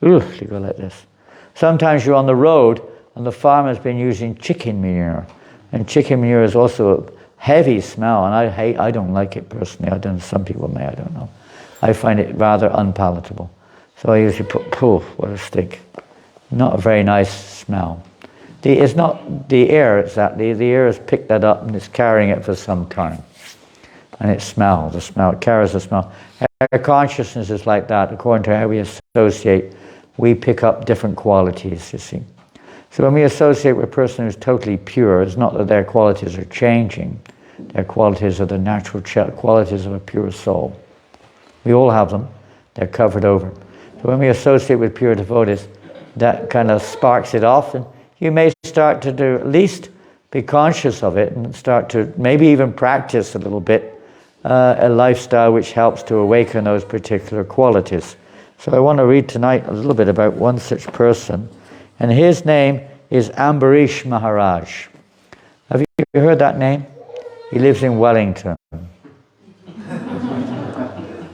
go like this. Sometimes you're on the road and the farmer's been using chicken manure. And chicken manure is also a heavy smell, and I don't like it personally. I don't know, some people may, I don't know. I find it rather unpalatable. So I usually put, what a stink. Not a very nice smell. It's not the air, exactly. The air has picked that up and it's carrying it for some time. And it carries the smell. Our consciousness is like that. According to how we associate, we pick up different qualities, you see. So when we associate with a person who's totally pure, it's not that their qualities are changing. Their qualities are the natural qualities of a pure soul. We all have them. They're covered over. So when we associate with pure devotees, that kind of sparks it off, and you may start to do, at least be conscious of it, and start to maybe even practice a little bit a lifestyle which helps to awaken those particular qualities. So I want to read tonight a little bit about one such person, and his name is Ambarish Maharaj. Have you heard that name? He lives in Wellington.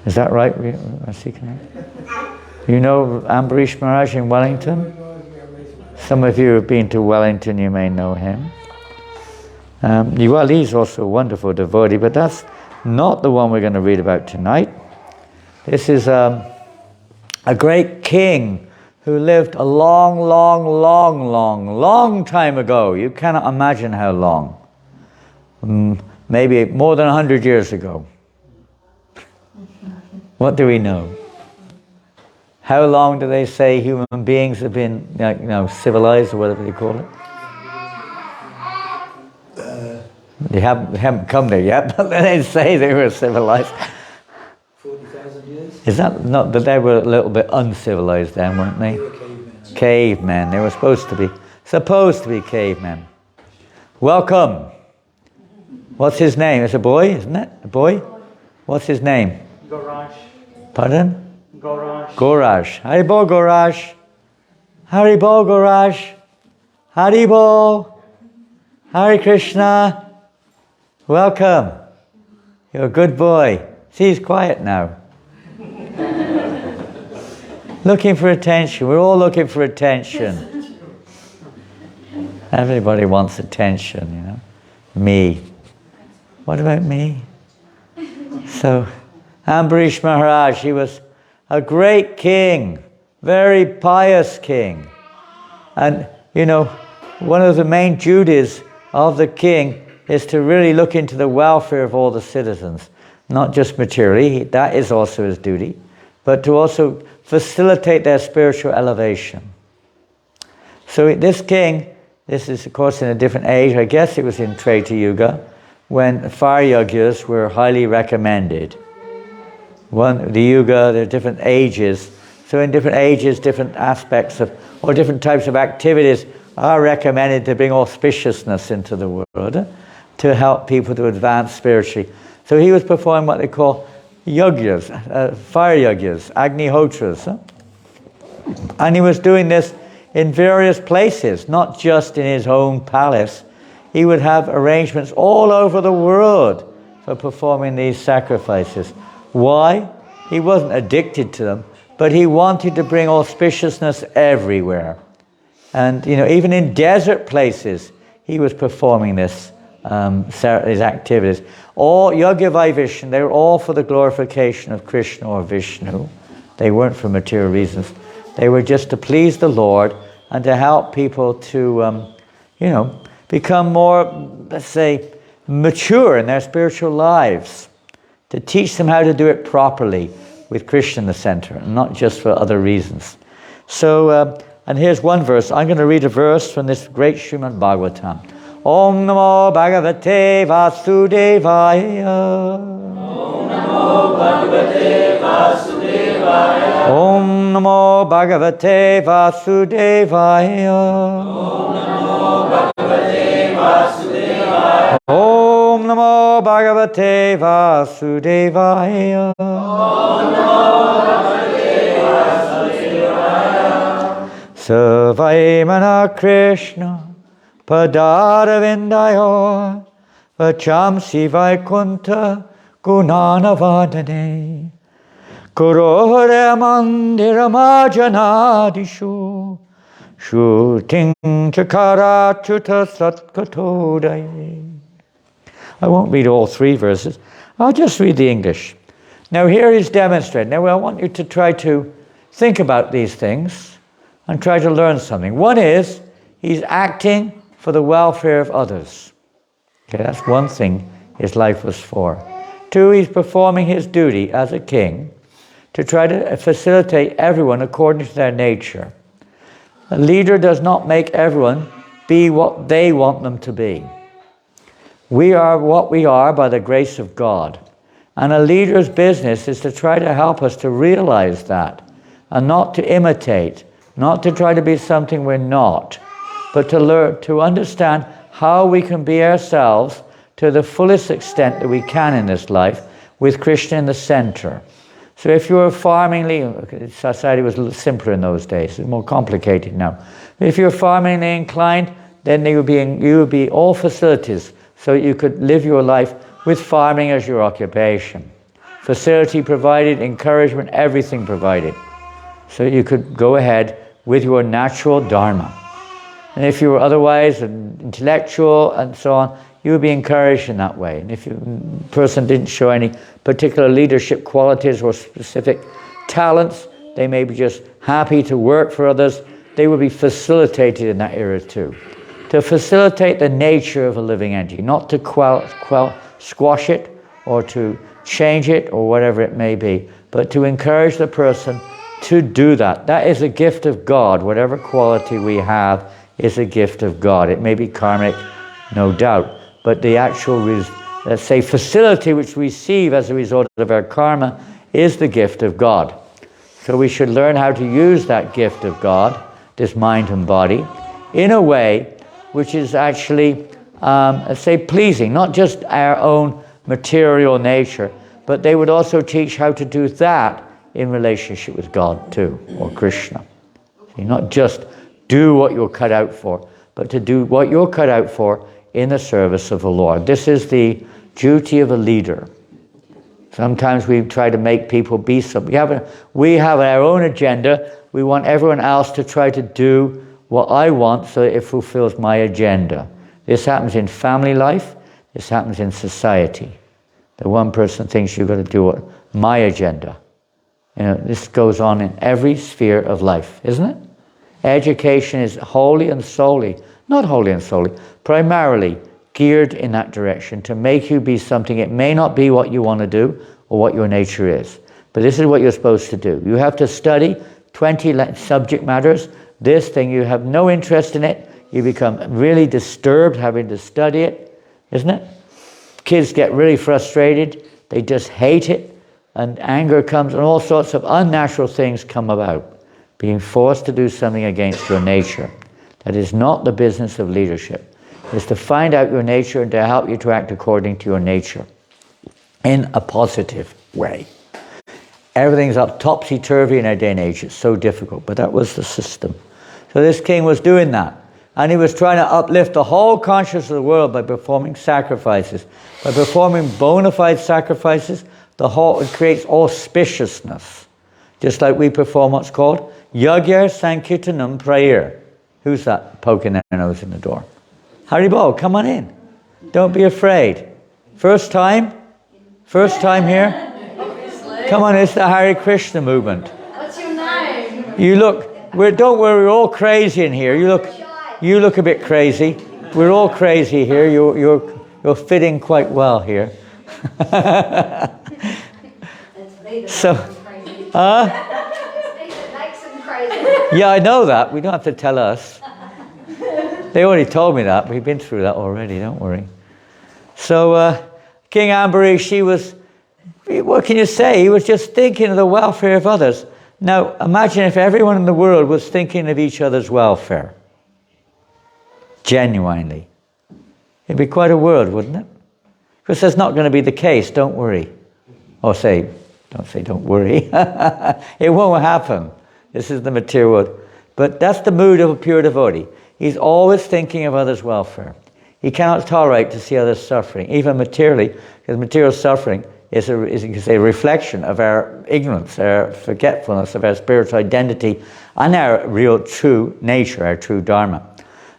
Is that right? You know Ambarish Maharaj in Wellington? Some of you have been to Wellington, you may know him. Well, he's also a wonderful devotee, but that's not the one we're going to read about tonight. This is a a great king who lived a long, long, long, long, long time ago. You cannot imagine how long. Maybe more than 100 years ago. What do we know? How long do they say human beings have been, civilized, or whatever they call it? They haven't come there yet, but they say they were civilized. 40,000 years? Is that not that they were a little bit uncivilized then, weren't they? They were cavemen. Cavemen. They were supposed to be cavemen. Welcome. What's his name? It's a boy, isn't it? A boy? What's his name? Garage. Pardon? Garage. Goraj. Haribol Goraj. Haribol Goraj. Haribol. Hare Krishna. Welcome. You're a good boy. See, he's quiet now. Looking for attention. We're all looking for attention. Everybody wants attention, Me. What about me? So, Ambarish Maharaj, he was a great king, very pious king. And, one of the main duties of the king is to really look into the welfare of all the citizens, not just materially, that is also his duty, but to also facilitate their spiritual elevation. So this king, this is of course in a different age, I guess it was in Treta Yuga, when fire yajnas were highly recommended. The yuga, there are different ages, so in different ages, different aspects or different types of activities are recommended to bring auspiciousness into the world, to help people to advance spiritually. So he was performing what they call yajnas, fire yajnas, agnihotras. And he was doing this in various places, not just in his own palace. He would have arrangements all over the world for performing these sacrifices. Why? He wasn't addicted to them, but he wanted to bring auspiciousness everywhere. And, even in desert places, he was performing these activities. All Yajna Vaivishnu, they were all for the glorification of Krishna or Vishnu. They weren't for material reasons. They were just to please the Lord and to help people to, become more, let's say, mature in their spiritual lives. To teach them how to do it properly with Krishna in the center, and not just for other reasons. So, and here's one verse. I'm going to read a verse from this great Srimad Bhagavatam. Om Namo Bhagavate Vasudevaya. Om Namo Bhagavate Vasudevaya. Om Namo Bhagavate Vasudevaya. Om Namo Bhagavate Vasudevaya. Om Namo Bhagavate Vasudevaya. Om Namo Bhagavate Vasudevaya. Savaimana Krishna Padaravindayo Vachamsi Vaikunta Gunanavadane Kurore Mandiramajanadishu Shooting Chakara Chuta Satkatodaye. I won't read all three verses. I'll just read the English. Now here he's demonstrating. Now I want you to try to think about these things and try to learn something. One is, he's acting for the welfare of others. Okay, that's one thing his life was for. Two, he's performing his duty as a king to try to facilitate everyone according to their nature. A leader does not make everyone be what they want them to be. We are what we are by the grace of God. And a leader's business is to try to help us to realize that and not to imitate, not to try to be something we're not, but to learn, to understand how we can be ourselves to the fullest extent that we can in this life with Krishna in the center. So if you were farmingly, society was a little simpler in those days, it's more complicated now. If you're farmingly inclined, then you would be all facilities so you could live your life with farming as your occupation. Facility provided, encouragement, everything provided. So you could go ahead with your natural dharma. And if you were otherwise intellectual and so on, you would be encouraged in that way. And if a person didn't show any particular leadership qualities or specific talents, They may be just happy to work for others. They will be facilitated in that era too. To facilitate the nature of a living entity, not to squash it or to change it or whatever it may be, but to encourage the person to do that. That is a gift of God. Whatever quality we have is a gift of God. It may be karmic, no doubt, but the actual, let's say, facility which we receive as a result of our karma is the gift of God. So we should learn how to use that gift of God, this mind and body, in a way which is actually, let's say, pleasing, not just our own material nature, but they would also teach how to do that in relationship with God too, or Krishna. See, not just do what you're cut out for, but to do what you're cut out for in the service of the Lord. This is the duty of a leader. Sometimes we try to make people be something. We have our own agenda. We want everyone else to try to do what I want so that it fulfills my agenda. This happens in family life. This happens in society. The one person thinks you've got to do what my agenda. You know, this goes on in every sphere of life, isn't it? Education is wholly and solely, not wholly and solely, primarily geared in that direction to make you be something. It may not be what you want to do or what your nature is, but this is what you're supposed to do. You have to study 20 subject matters. This thing, you have no interest in it. You become really disturbed having to study it, isn't it? Kids get really frustrated. They just hate it. And anger comes and all sorts of unnatural things come about. Being forced to do something against your nature. That is not the business of leadership. It's to find out your nature and to help you to act according to your nature in a positive way. Everything's up topsy-turvy in our day and age. It's so difficult, but that was the system. So this king was doing that. And he was trying to uplift the whole consciousness of the world by performing sacrifices. By performing bona fide sacrifices, it creates auspiciousness. Just like we perform what's called Yagya Sankirtanam prayer. Who's that poking their nose in the door? Haribo, come on in. Don't be afraid. First time? First time here? Come on, it's the Hare Krishna movement. What's your name? You look, don't worry, we're all crazy in here. You look a bit crazy. We're all crazy here. You're fitting quite well here. So, yeah, I know that. We don't have to tell us. They already told me that. We've been through that already, don't worry. So, King Ambarish, what can you say? He was just thinking of the welfare of others. Now, imagine if everyone in the world was thinking of each other's welfare. Genuinely. It'd be quite a world, wouldn't it? Because that's not going to be the case, don't worry. Or don't say don't worry. It won't happen. This is the material world. But that's the mood of a pure devotee. He's always thinking of others' welfare. He cannot tolerate to see others suffering, even materially, because material suffering is you can say, a reflection of our ignorance, our forgetfulness of our spiritual identity, and our real true nature, our true dharma.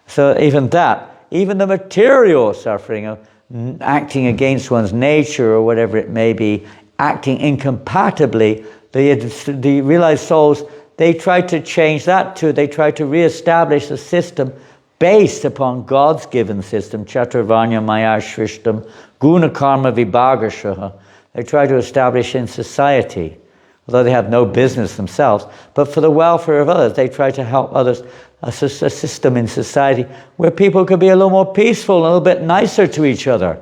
So even the material suffering of acting against one's nature or whatever it may be, acting incompatibly, the realized souls, they try to change that too. They try to reestablish a system based upon God's given system, Chaturvanya Maya Shrishtam, Guna Karma Vibhagashaha. They try to establish in society, although they have no business themselves, but for the welfare of others, they try to help others, a system in society where people could be a little more peaceful, a little bit nicer to each other,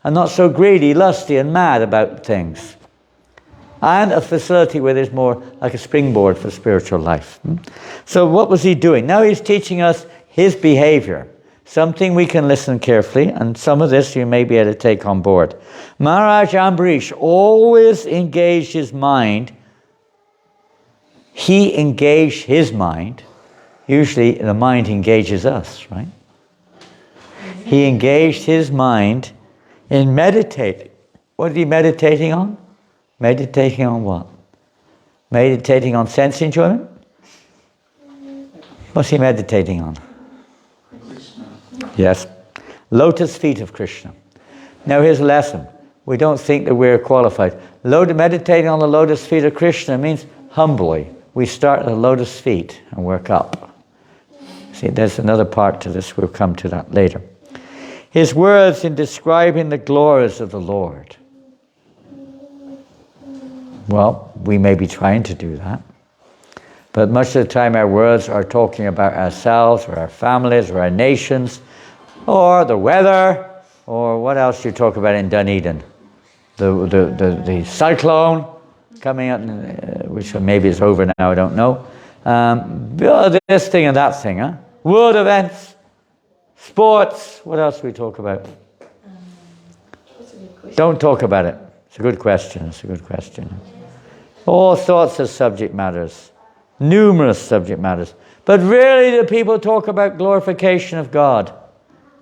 and not so greedy, lusty, and mad about things. And a facility where there's more like a springboard for spiritual life. So what was he doing? Now he's teaching us his behavior. Something we can listen carefully, and some of this you may be able to take on board. Maharaj Ambarish always engaged his mind. He engaged his mind. Usually the mind engages us, right? He engaged his mind in meditating. What is he meditating on? Meditating on what? Meditating on sense enjoyment? What's he meditating on? Yes. Lotus feet of Krishna. Now here's a lesson. We don't think that we're qualified. Meditating on the lotus feet of Krishna means humbly, we start at the lotus feet and work up. See, there's another part to this. We'll come to that later. His words in describing the glories of the Lord. Well, we may be trying to do that. But much of the time our words are talking about ourselves or our families or our nations or the weather or what else you talk about in Dunedin. The cyclone coming up, which maybe is over now, I don't know. This thing and that thing, huh? World events, sports, what else do we talk about? Don't talk about it. It's a good question, it's a good question. All sorts of subject matters, numerous subject matters. But rarely do people talk about glorification of God.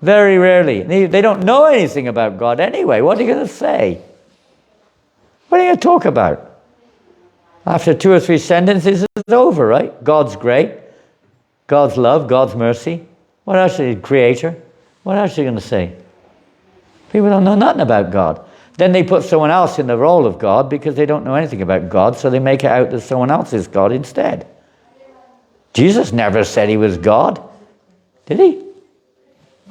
Very rarely. They don't know anything about God anyway. What are you going to say? What are you going to talk about? After 2 or 3 sentences, it's over, right? God's great. God's love, God's mercy. What else is He? Creator. What else are you going to say? People don't know nothing about God. Then they put someone else in the role of God because they don't know anything about God, so they make it out that someone else is God instead. Jesus never said He was God, did He?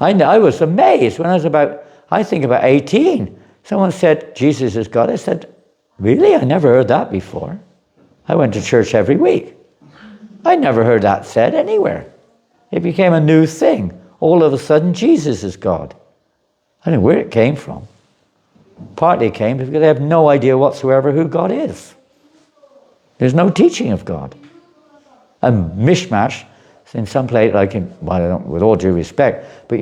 I was amazed when I was about 18. Someone said, Jesus is God. I said, really? I never heard that before. I went to church every week. I never heard that said anywhere. It became a new thing. All of a sudden, Jesus is God. I don't know where it came from. Partly it came because they have no idea whatsoever who God is. There's no teaching of God. A mishmash in some place, like with all due respect, but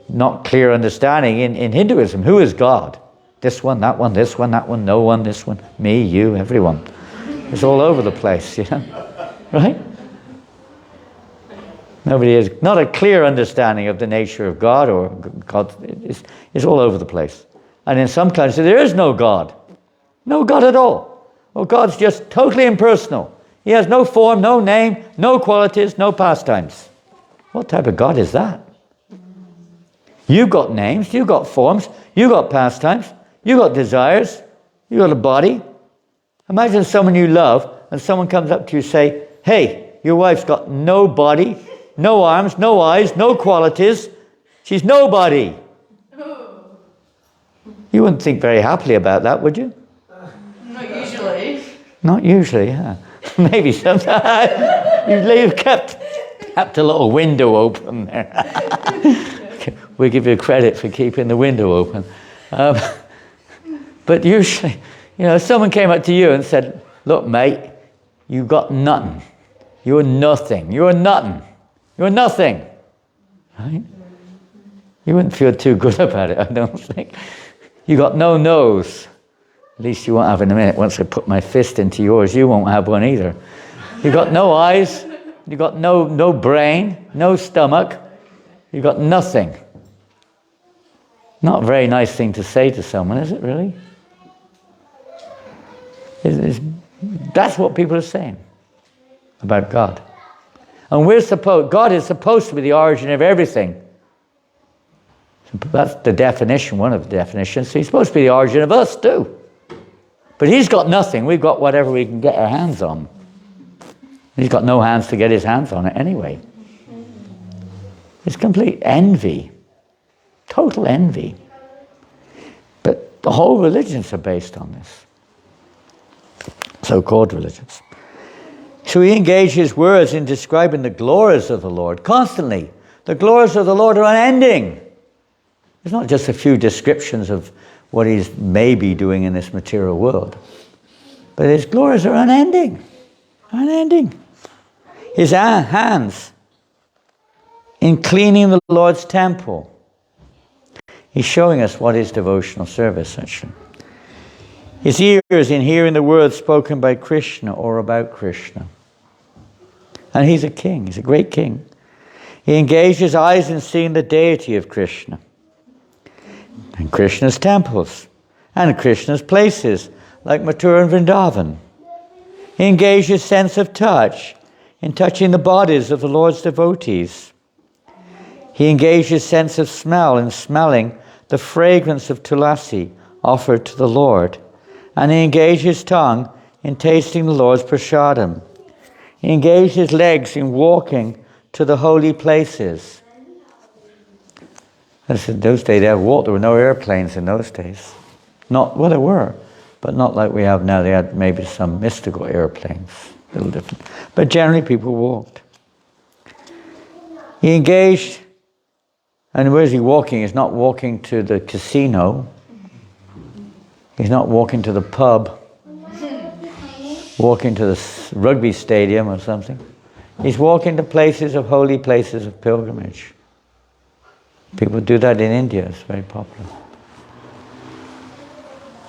not clear understanding in Hinduism. Who is God? This one, that one, this one, that one, no one, this one, me, you, everyone. It's all over the place, right? Nobody has, not a clear understanding of the nature of God or God. It's all over the place. And in some countries, there is no God. No God at all. Well, God's just totally impersonal. He has no form, no name, no qualities, no pastimes. What type of God is that? You've got names, you've got forms, you've got pastimes, you've got desires, you've got a body. Imagine someone you love and someone comes up to you and say, hey, your wife's got no body, no arms, no eyes, no qualities. She's nobody. You wouldn't think very happily about that, would you? Not usually. Not usually, yeah. Maybe sometimes. You've kept a little window open there. We give you credit for keeping the window open. But usually, someone came up to you and said, look, mate, you got nothing. You're nothing. You're nothing. You're nothing. Right? You wouldn't feel too good about it, I don't think. You got no nose. At least you won't have in a minute. Once I put my fist into yours, you won't have one either. You got no eyes. You got no brain, no stomach. You got nothing. Not a very nice thing to say to someone, is it really? That's what people are saying about God. And God is supposed to be the origin of everything. That's the definition, one of the definitions. So He's supposed to be the origin of us too. But He's got nothing. We've got whatever we can get our hands on. He's got no hands to get His hands on it anyway. It's complete envy. Total envy. But the whole religions are based on this. So-called religions. So He engages words in describing the glories of the Lord constantly. The glories of the Lord are unending. It's not just a few descriptions of what He's maybe doing in this material world. But His glories are unending. Unending. His hands in cleaning the Lord's temple. He's showing us what is devotional service, actually. His ears in hearing the words spoken by Krishna or about Krishna. And He's a king. He's a great king. He engaged His eyes in seeing the deity of Krishna. And Krishna's temples. And Krishna's places, like Mathura and Vrindavan. He engaged His sense of touch in touching the bodies of the Lord's devotees. He engaged His sense of smell in smelling the fragrance of tulasi offered to the Lord. And He engaged His tongue in tasting the Lord's prasadam. He engaged his legs in walking to the holy places. In those days, there were no airplanes in those days. Well, there were, but not like we have now. They had maybe some mystical airplanes, a little different. But generally, people walked. He engaged, and where is he walking? He's not walking to the casino. He's not walking to the pub, walking to the rugby stadium or something. He's walking to places of holy places of pilgrimage. People do that in India, it's very popular.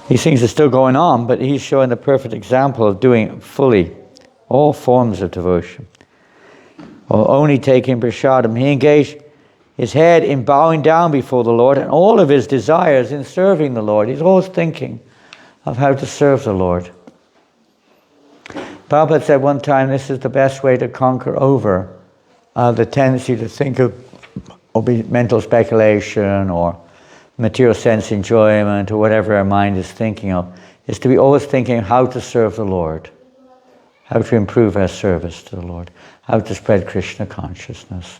These things are still going on, but he's showing the perfect example of doing fully all forms of devotion. Or only taking prasadam. He engaged his head in bowing down before the Lord and all of his desires in serving the Lord. He's always thinking of how to serve the Lord. Prabhupada said one time, this is the best way to conquer over the tendency to think of mental speculation or material sense enjoyment or whatever our mind is thinking of, is to be always thinking how to serve the Lord, how to improve our service to the Lord, how to spread Krishna consciousness,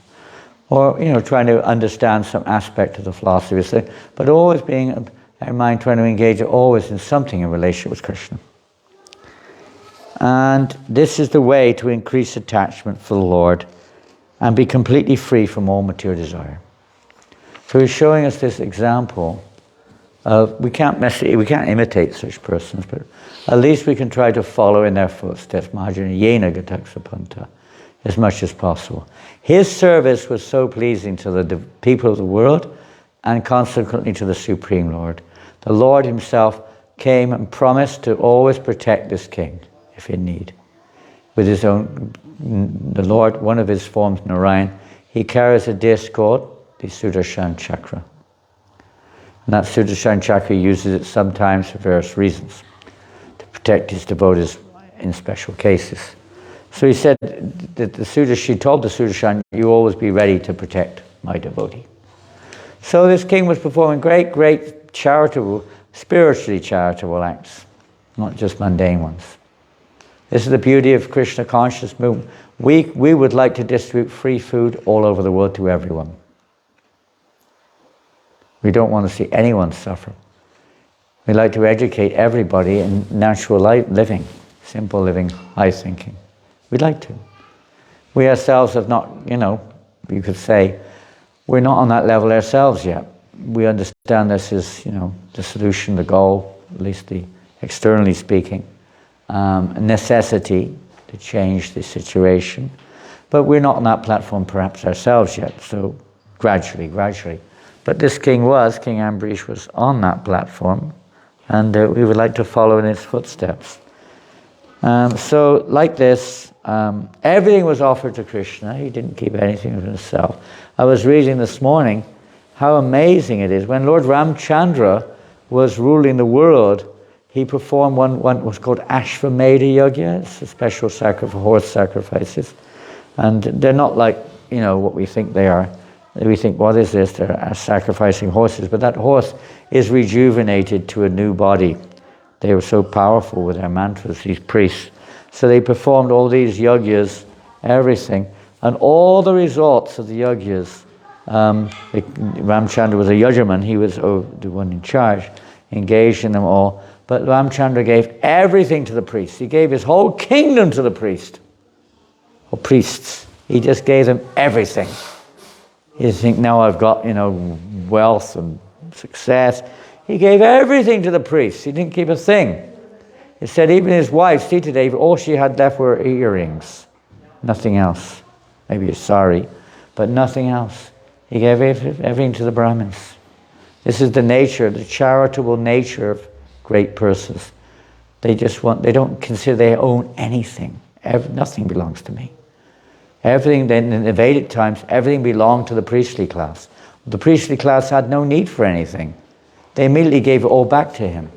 or trying to understand some aspect of the philosophy, but always being our mind trying to engage always in something in relationship with Krishna. And this is the way to increase attachment for the Lord and be completely free from all material desire. So he's showing us this example of, we can't imitate such persons, but at least we can try to follow in their footsteps, Mahajana Yena Gataksapanta, as much as possible. His service was so pleasing to the people of the world and consequently to the Supreme Lord. The Lord himself came and promised to always protect this king, if in need. With his own, the Lord, one of his forms, Narayan, he carries a disc called the Sudarshan Chakra. And that Sudarshan Chakra uses it sometimes for various reasons, to protect his devotees in special cases. So he said that she told the Sudarshan, you always be ready to protect my devotee. So this king was performing great charitable, spiritually charitable acts, not just mundane ones. This is the beauty of Krishna conscious movement. We would like to distribute free food all over the world to everyone. We don't want to see anyone suffer. We like to educate everybody in natural living, simple living, high thinking. We'd like to. We ourselves have not, you could say, we're not on that level ourselves yet. We understand this is, the solution, the goal, at least the externally speaking, necessity to change the situation. But we're not on that platform perhaps ourselves yet, so gradually. But this king Ambrish was on that platform, and we would like to follow in his footsteps. So like this, everything was offered to Krishna. He didn't keep anything of himself. I was reading this morning how amazing it is. When Lord Ramchandra was ruling the world, he performed one was called Ashvamedha Yajna. It's a special horse sacrifices. And they're not like, what we think they are. We think, what is this? They're sacrificing horses. But that horse is rejuvenated to a new body. They were so powerful with their mantras, these priests. So they performed all these yajnas, everything. And all the results of the yajnas, Ramchandra was a yajaman, he was the one in charge, engaged in them all. But Ramchandra gave everything to the priests. He gave his whole kingdom to the priest, or priests. He just gave them everything. You think, now I've got, wealth and success. He gave everything to the priests. He didn't keep a thing. He said even his wife, Sita Devi, all she had left were earrings. Nothing else. Maybe a sari, but nothing else. He gave everything to the Brahmins. This is the nature, the charitable nature of great persons. They don't consider they own anything. Nothing belongs to me. Everything, then in the Vedic times, everything belonged to the priestly class. The priestly class had no need for anything. They immediately gave it all back to him.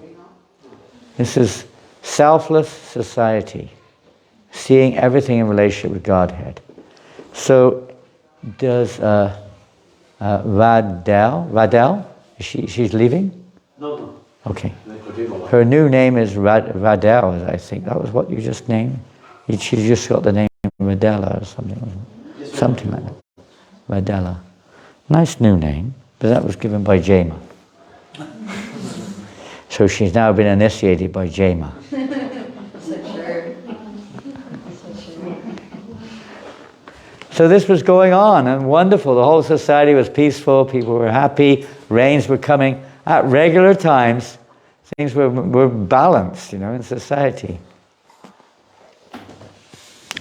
This is selfless society, seeing everything in relationship with Godhead. So does Radel, she's leaving? No. Okay. Her new name is Radel, I think. That was what you just named. She just got the name Videla or something. Something like that. Videla. Nice new name, but that was given by Jema. So she's now been initiated by Jema. So this was going on and wonderful. The whole society was peaceful. People were happy. Rains were coming at regular times. Things were balanced, in society.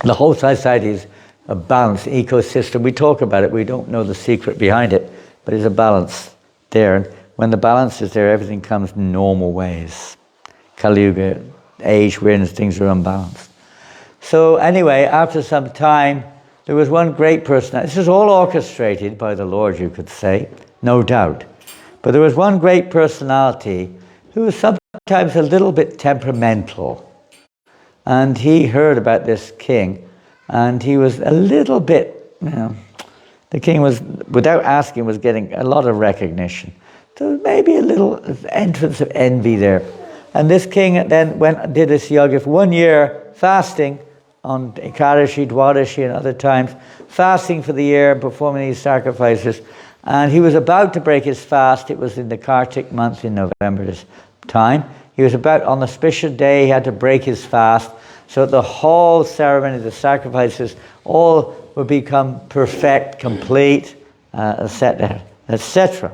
The whole society is a balanced ecosystem. We talk about it. We don't know the secret behind it, but there's a balance there. And when the balance is there, everything comes in normal ways. Kali Yuga age when things are unbalanced. So anyway, after some time, there was one great person. This is all orchestrated by the Lord, you could say, no doubt. But there was one great personality who was sometimes a little bit temperamental. And he heard about this king, and he was a little bit, the king was, without asking, was getting a lot of recognition. So maybe a little entrance of envy there. And this king then did this yoga for 1 year, fasting on Ekadashi, Dwadashi and other times, fasting for the year, performing these sacrifices. And he was about to break his fast. It was in the Kartik month in November this time. He was about, on the special day, he had to break his fast. So the whole ceremony, the sacrifices, all would become perfect, complete, etc., etc.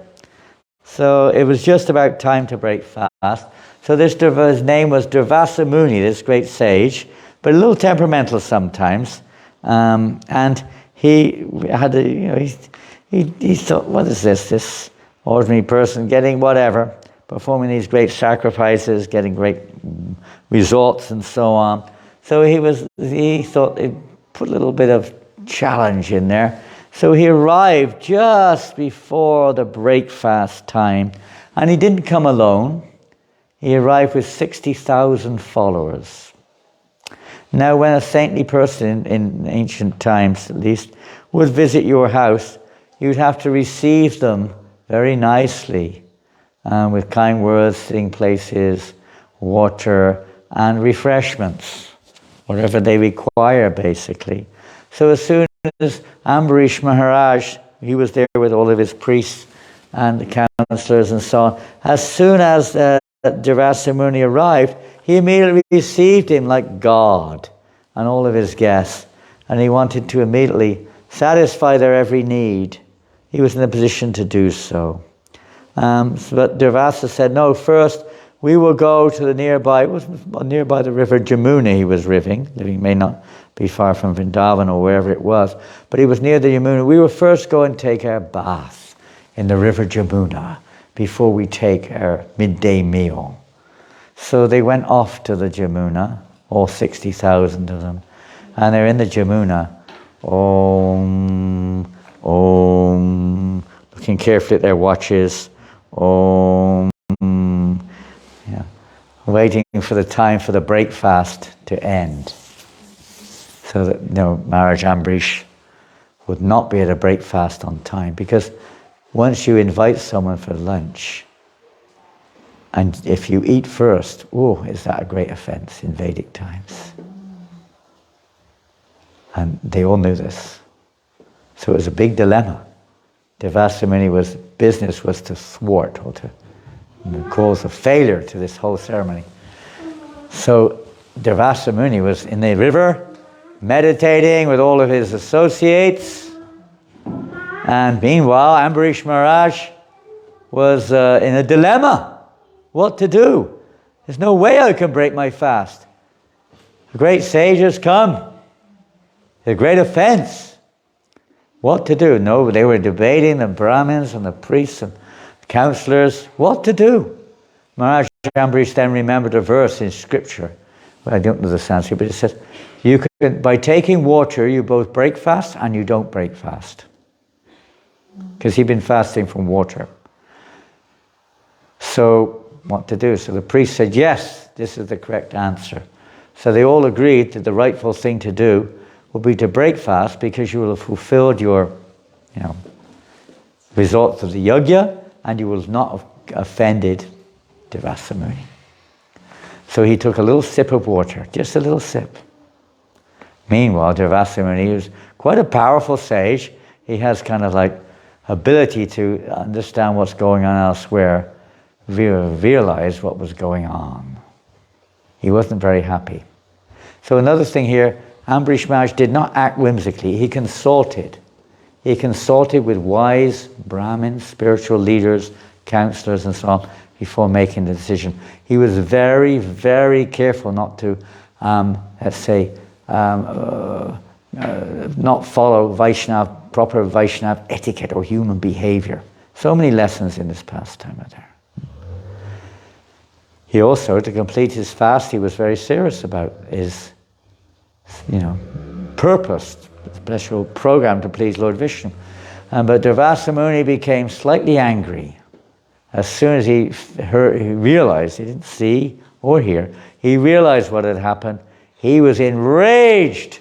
So it was just about time to break fast. So his name was Durvasa Muni, this great sage, but a little temperamental sometimes. And he had he thought, what is this ordinary person getting whatever, performing these great sacrifices, getting great results and so on. So he thought he'd put a little bit of challenge in there. So he arrived just before the break fast time, and he didn't come alone. He arrived with 60,000 followers. Now, when a saintly person, in ancient times at least, would visit your house, you'd have to receive them very nicely, with kind words, sitting places, water, and refreshments, whatever they require, basically. So as soon as Ambarish Maharaj, he was there with all of his priests and the counselors and so on, as soon as Durvasa Muni arrived, he immediately received him like God and all of his guests, and he wanted to immediately satisfy their every need. He was in a position to do so. But Durvasa said, no, first we will go to the nearby, it was nearby the river Jamuna he was living may not be far from Vrindavan or wherever it was, but he was near the Yamuna. We will first go and take our bath in the river Jamuna before we take our midday meal. So they went off to the Jamuna, all 60,000 of them, and they're in the Jamuna, looking carefully at their watches, waiting for the time for the break fast to end. So that Maharaj Ambarish would not be at a break fast on time, because once you invite someone for lunch, and if you eat first, is that a great offense in Vedic times? And they all knew this. So it was a big dilemma. Durvasa Muni's business was to thwart or to cause a failure to this whole ceremony. So Durvasa Muni was in the river, meditating with all of his associates, and meanwhile Ambarish Maharaj was in a dilemma. What to do? There's no way I can break my fast. The great sages come. The great offense. What to do? No, they were debating, the Brahmins and the priests and the counselors, what to do. Maharaj Ambarish then remembered a verse in scripture. Well, I don't know the Sanskrit, but it says, you can, by taking water, you both break fast and you don't break fast. Because he'd been fasting from water. So, what to do? So the priest said, yes, this is the correct answer. So they all agreed that the rightful thing to do would be to break fast, because you will have fulfilled your, results of the yajna, and you will not have offended Durvasa Muni. So he took a little sip of water, just a little sip. Meanwhile, Durvasa Muni was quite a powerful sage. He has kind of like ability to understand what's going on elsewhere, realize what was going on. He wasn't very happy. So another thing here, Ambarish Maharaj did not act whimsically. He consulted. He consulted with wise Brahmins, spiritual leaders, counselors and so on before making the decision. He was very, very careful not to, let's say, not follow proper Vaishnav etiquette or human behavior. So many lessons in this pastime are there. He also, to complete his fast, he was very serious about his, purpose, special program to please Lord Vishnu. But Durvasa Muni became slightly angry as soon as he realized, he didn't see or hear, he realized what had happened. He was enraged.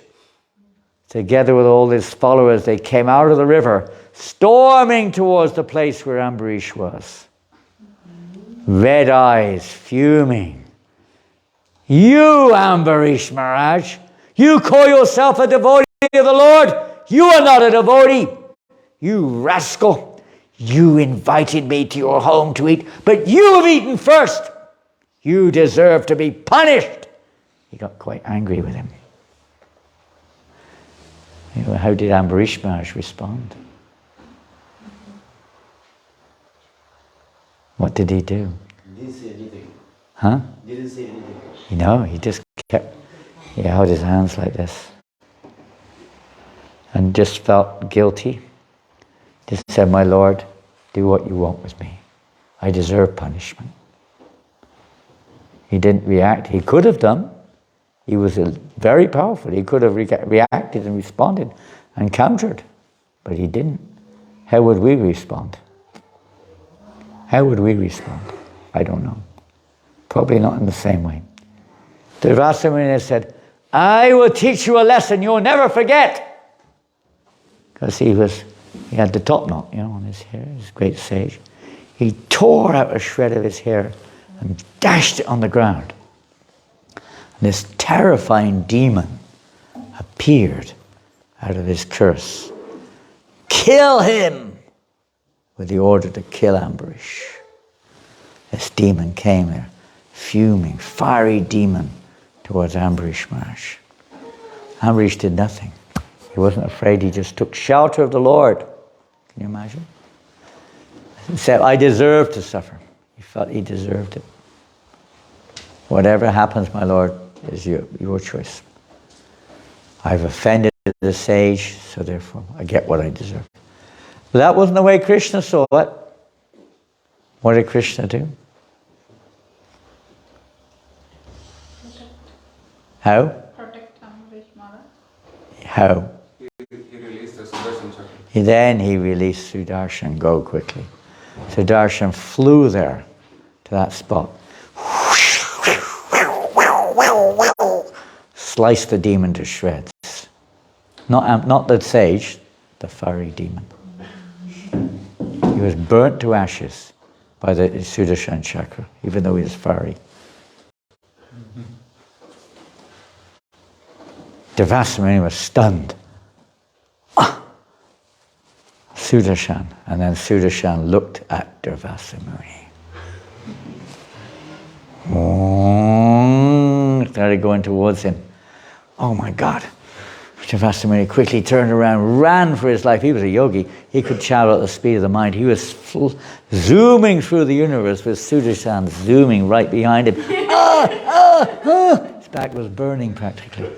Together with all his followers, they came out of the river, storming towards the place where Ambarish was. Red eyes, fuming. You, Ambarish Maharaj, you call yourself a devotee of the Lord? You are not a devotee. You rascal. You invited me to your home to eat, but you have eaten first. You deserve to be punished. He got quite angry with him. How did Ambarish Maharaj respond? What did he do? Didn't say anything. Huh? Didn't say anything. He just he held his hands like this. And just felt guilty. Just said, my Lord, do what you want with me. I deserve punishment. He didn't react. He could have done. He was very powerful. He could have reacted and responded and countered. But he didn't. How would we respond? How would we respond? I don't know. Probably not in the same way. Durvasa Muni said, I will teach you a lesson you'll never forget. Because he had the top knot, on his hair, his great sage. He tore out a shred of his hair and dashed it on the ground. And this terrifying demon appeared out of his curse. Kill him! With the order to kill Ambarish. This demon came there, fuming, fiery demon towards Ambarish Maharaj. Ambarish did nothing. He wasn't afraid, he just took shelter of the Lord. Can you imagine? He said, I deserve to suffer. He felt he deserved it. Whatever happens, my Lord, is your choice. I've offended the sage, so therefore I get what I deserve. But that wasn't the way Krishna saw it. What did Krishna do? How? Protect Ambarish Maharaj. How? He released the Sudarshan Chakra. Then he released Sudarshan, go quickly. Sudarshan flew there to that spot. Sliced the demon to shreds. Not the sage, the fiery demon. He was burnt to ashes by the Sudarshan Chakra, even though he was fiery. Durvasa Muni was stunned. Sudarshan. And then Sudarshan looked at Durvasa Muni. Started going towards him. Oh my God. Durvasa Muni quickly turned around, ran for his life. He was a yogi. He could travel at the speed of the mind. He was zooming through the universe with Sudarshan zooming right behind him. His back was burning practically.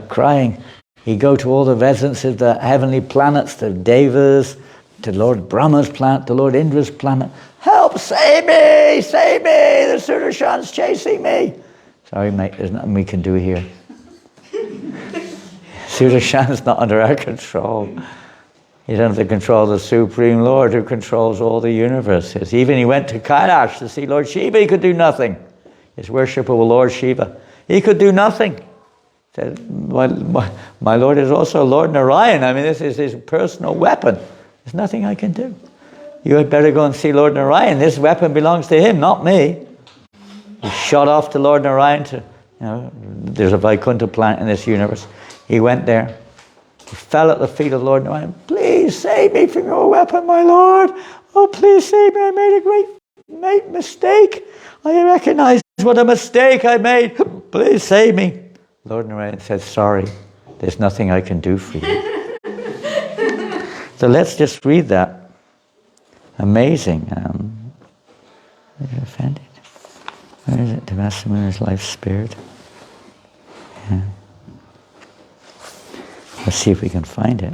Crying. He'd go to all the residences, the heavenly planets, the Devas, to Lord Brahma's planet, to Lord Indra's planet. Help, save me, the Sudarshan's chasing me. Sorry mate, there's nothing we can do here. Sudarshan's not under our control. He's under the control of the Supreme Lord who controls all the universes. Even he went to Kailash to see Lord Shiva, he could do nothing. His worship of Lord Shiva, he could do nothing. Said, my Lord is also Lord Narayan. I mean, this is his personal weapon. There's nothing I can do. You had better go and see Lord Narayan. This weapon belongs to him, not me. He shot off to Lord Narayan to You know, there's a Vaikuntha planet in this universe. He went there. He fell at the feet of the Lord and went, please save me from your weapon, my Lord. Oh, please save me. I made a great mistake. I recognize what a mistake I made. Please save me. Lord Narayan said, sorry, there's nothing I can do for you. So let's just read that. Amazing. You're offended. Where is it? Devasumuna's life spared. Yeah. Let's see if we can find it.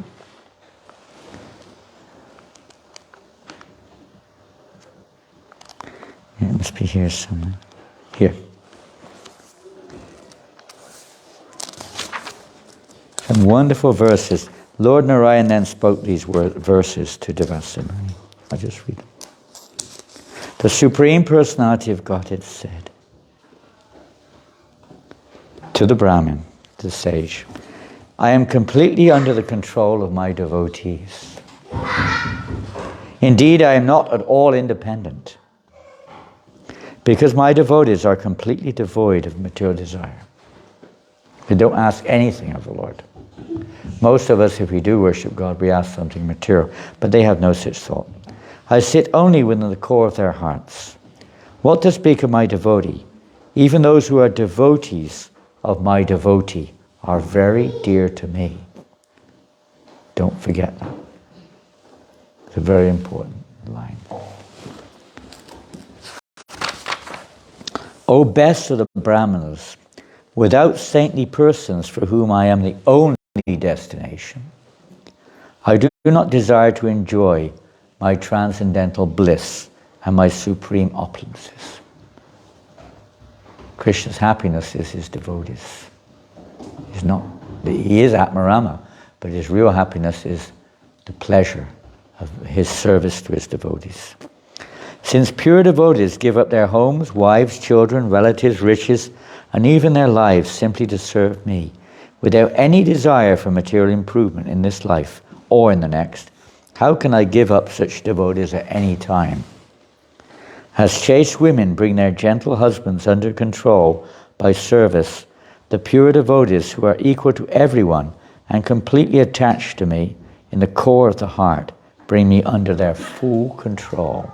Yeah, it must be here somewhere. Here. Some wonderful verses. Lord Narayan then spoke these verses to Devasumuni. I'll just read them. The Supreme Personality of Godhead said to the Brahmin, the sage, I am completely under the control of my devotees. Indeed, I am not at all independent, because my devotees are completely devoid of material desire. They don't ask anything of the Lord. Most of us, if we do worship God, we ask something material, but they have no such thought. I sit only within the core of their hearts. What to speak of my devotee? Even those who are devotees of my devotee are very dear to me. Don't forget that. It's a very important line. O best of the Brahmanas, without saintly persons for whom I am the only destination, I do not desire to enjoy my transcendental bliss and my supreme opulences. Krishna's happiness is his devotees. He is Atmarama, but his real happiness is the pleasure of his service to his devotees. Since pure devotees give up their homes, wives, children, relatives, riches, and even their lives simply to serve me, without any desire for material improvement in this life or in the next, how can I give up such devotees at any time? As chaste women bring their gentle husbands under control by service, the pure devotees who are equal to everyone and completely attached to me in the core of the heart bring me under their full control.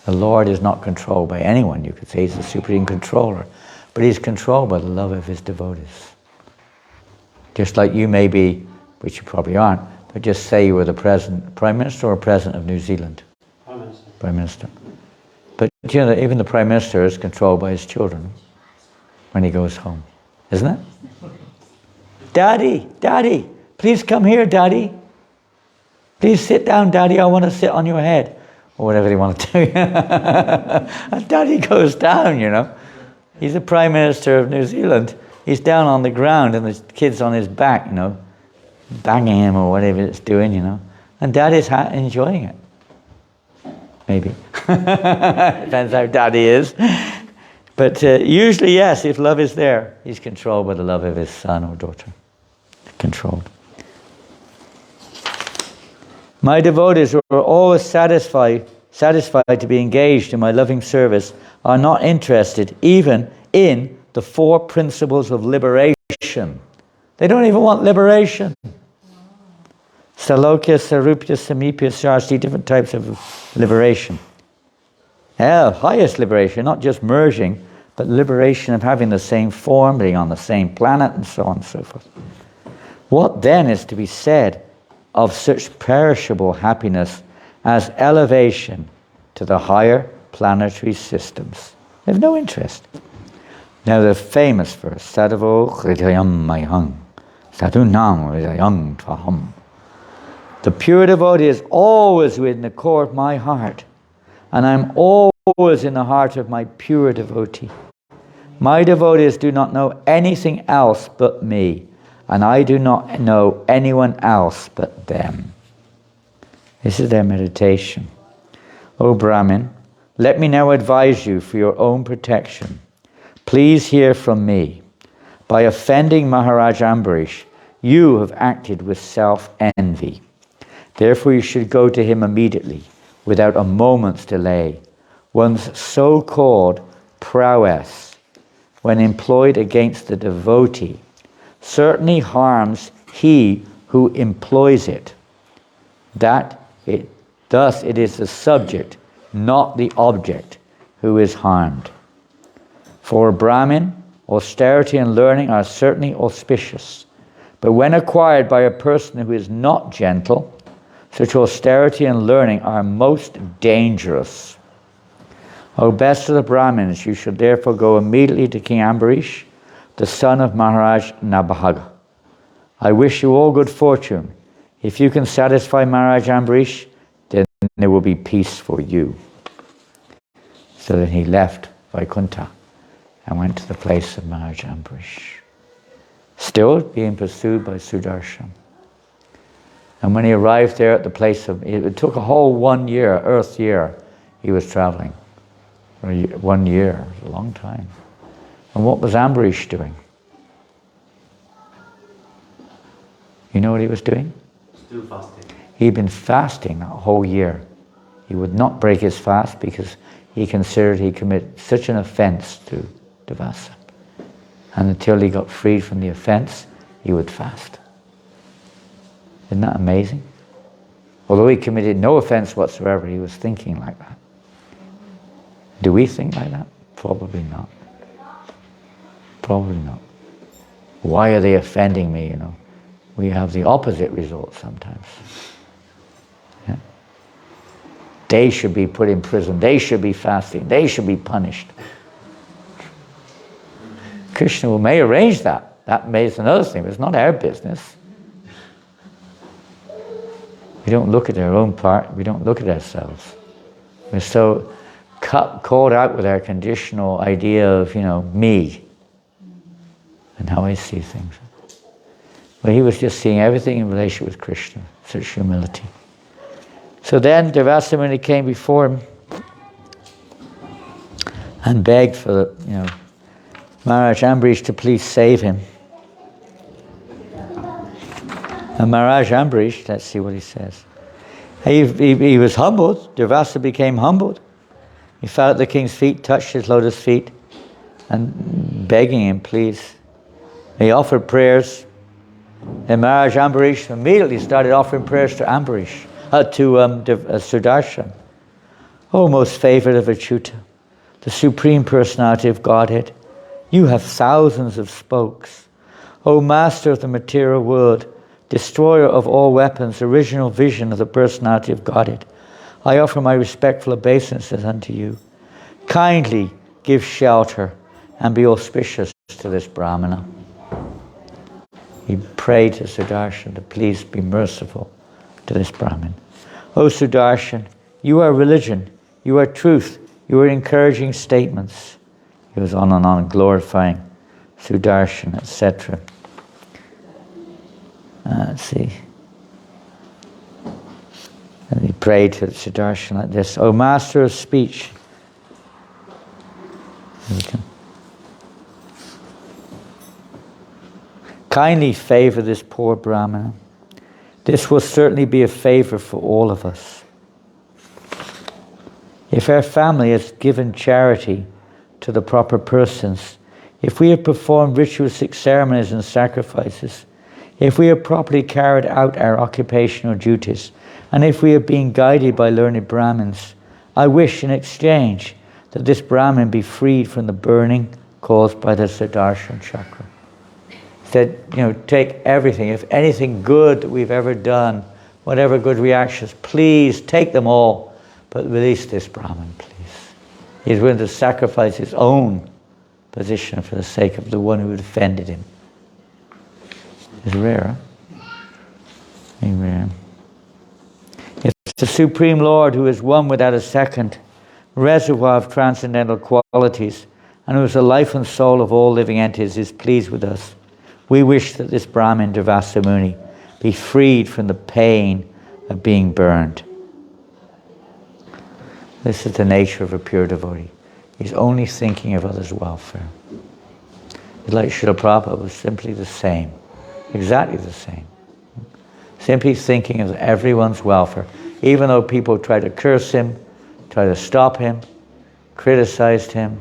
The Lord is not controlled by anyone. You could say he's the supreme controller, but he's controlled by the love of his devotees. Just like you may be, which you probably aren't, but just say you were the Prime Minister or President of New Zealand. Prime Minister. But you know that even the Prime Minister is controlled by his children when he goes home, isn't it? Daddy, Daddy, please come here, Daddy. Please sit down, Daddy, I want to sit on your head. Or whatever they want to do. And Daddy goes down, you know. He's the Prime Minister of New Zealand. He's down on the ground and the kid's on his back, you know, banging him or whatever it's doing, you know. And Daddy's enjoying it. Maybe. Depends how Daddy is. But usually, yes, if love is there, he's controlled by the love of his son or daughter. Controlled. My devotees who are always satisfied to be engaged in my loving service are not interested even in the 4 principles of liberation. They don't even want liberation. Salokya, Sarupya, Samipya, Sarsti, different types of liberation. Highest liberation, not just merging, but liberation of having the same form, being on the same planet, and so on and so forth. What then is to be said of such perishable happiness as elevation to the higher planetary systems? They have no interest. Now the famous verse, Sadhavo Hridayam Mayhang, Sadhunam Hridayam Tvaham. The pure devotee is always within the core of my heart, and I'm always in the heart of my pure devotee. My devotees do not know anything else but me, and I do not know anyone else but them. This is their meditation. O Brahmin, let me now advise you for your own protection. Please hear from me. By offending Maharaj Ambarish, you have acted with self-envy. Therefore you should go to him immediately, without a moment's delay. One's so-called prowess when employed against the devotee, certainly harms he who employs it. Thus it is the subject, not the object, who is harmed. For a Brahmin, austerity and learning are certainly auspicious, but when acquired by a person who is not gentle, such austerity and learning are most dangerous. O best of the Brahmins, you should therefore go immediately to King Ambarish, the son of Maharaj Nabhaga. I wish you all good fortune. If you can satisfy Maharaj Ambarish, then there will be peace for you. So then he left Vaikuntha and went to the place of Maharaj Ambarish, still being pursued by Sudarshan. And when he arrived there at the place of, it took a whole 1 year, earth year, he was traveling. 1 year, it was a long time. And what was Ambarish doing? You know what he was doing? Still fasting. He'd been fasting that whole year. He would not break his fast because he considered he committed such an offense to Devasa. And until he got freed from the offense, he would fast. Isn't that amazing? Although he committed no offense whatsoever, he was thinking like that. Do we think like that? Probably not. Probably not. Why are they offending me, you know? We have the opposite result sometimes. Yeah? They should be put in prison. They should be fasting. They should be punished. Krishna may arrange that. That is another thing, but it's not our business. We don't look at our own part. We don't look at ourselves. We're so caught out with our conditional idea of, me and how I see things. But he was just seeing everything in relation with Krishna, such humility. So then Devasa Muni came before him and begged for, Maharaj Ambarish to please save him. And Maharaj Ambarish, let's see what he says. He was humbled. Devasa became humbled. He fell at the king's feet, touched his lotus feet, and begging him, please. He offered prayers. And Maharaj Ambarish immediately started offering prayers to Ambarish, Sudarshan. O most favored of Achyuta, the Supreme Personality of Godhead, you have thousands of spokes. O Master of the material world, Destroyer of all weapons, original vision of the Personality of Godhead, I offer my respectful obeisances unto you. Kindly give shelter and be auspicious to this Brahmana. He prayed to Sudarshan to please be merciful to this Brahmin. O Sudarshan, you are religion, you are truth, you are encouraging statements. He was on and on glorifying Sudarshan, etc. Let's see. And he prayed to Sudarshan like this, O Master of Speech. Kindly favor this poor Brahmana. This will certainly be a favor for all of us. If our family has given charity to the proper persons, if we have performed ritualistic ceremonies and sacrifices, if we have properly carried out our occupational duties, and if we have been guided by learned Brahmins, I wish in exchange that this Brahmin be freed from the burning caused by the Sudarshan chakra. Said, take everything, if anything good that we've ever done, whatever good reactions, please take them all, but release this Brahmin, please. He's willing to sacrifice his own position for the sake of the one who had offended him. It's rare, huh? Very rare. It's the Supreme Lord who is one without a second, reservoir of transcendental qualities, and who is the life and soul of all living entities, is pleased with us. We wish that this Brahmin Devasa Muni be freed from the pain of being burned. This is the nature of a pure devotee. He's only thinking of others' welfare. Like Srila Prabhupada was simply the same. Exactly the same. Simply thinking of everyone's welfare. Even though people try to curse him, try to stop him, criticized him,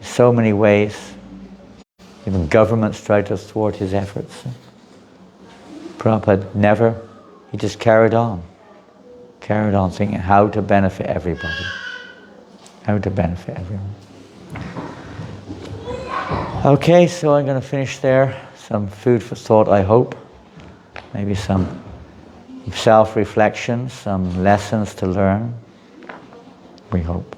so many ways. Even governments tried to thwart his efforts. Prabhupada never, he just carried on thinking how to benefit everybody. How to benefit everyone. Okay, so I'm going to finish there. Some food for thought, I hope. Maybe some self-reflection, some lessons to learn. We hope.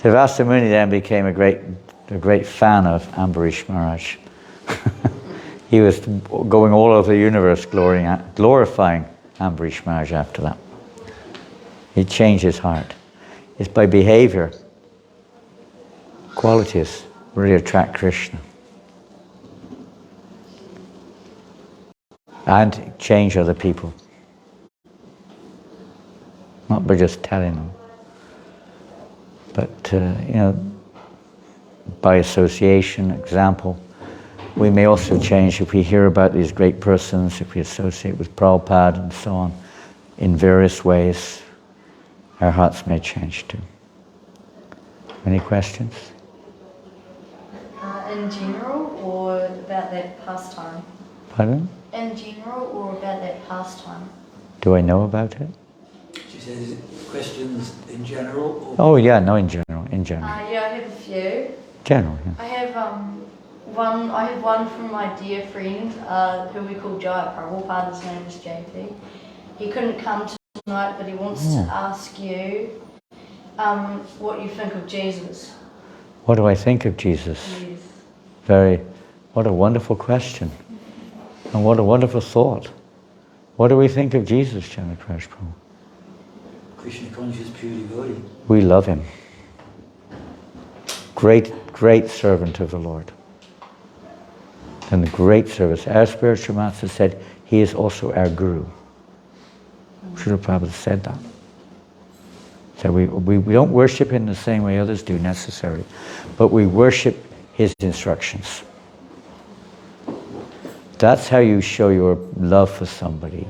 Devasta Muni then became a great fan of Ambarish Maharaj. He was going all over the universe glorifying Ambarish Maharaj after that. He changed his heart. It's by behavior, qualities really attract Krishna. And change other people. Not by just telling them. But, by association, example. We may also change if we hear about these great persons, if we associate with Prabhupada and so on, in various ways, our hearts may change too. Any questions? In general or about that pastime? Pardon? In general or about that pastime? Do I know about it? She says questions in general or... Oh yeah, no, in general, in general. Yeah, I have a few. General, yeah. I have one from my dear friend, who we call Jaya Prabhupada. His name is JP. He couldn't come tonight, but he wants to ask you what you think of Jesus. What do I think of Jesus? Yes. What a wonderful question. And what a wonderful thought. What do we think of Jesus, Chanakresh Prabhu? Krishna conscious, pure devotee. We love him. Great servant of the Lord. And the great service. Our spiritual master said, he is also our guru. Srila Prabhupada said that. So we don't worship in the same way others do necessarily, but we worship his instructions. That's how you show your love for somebody.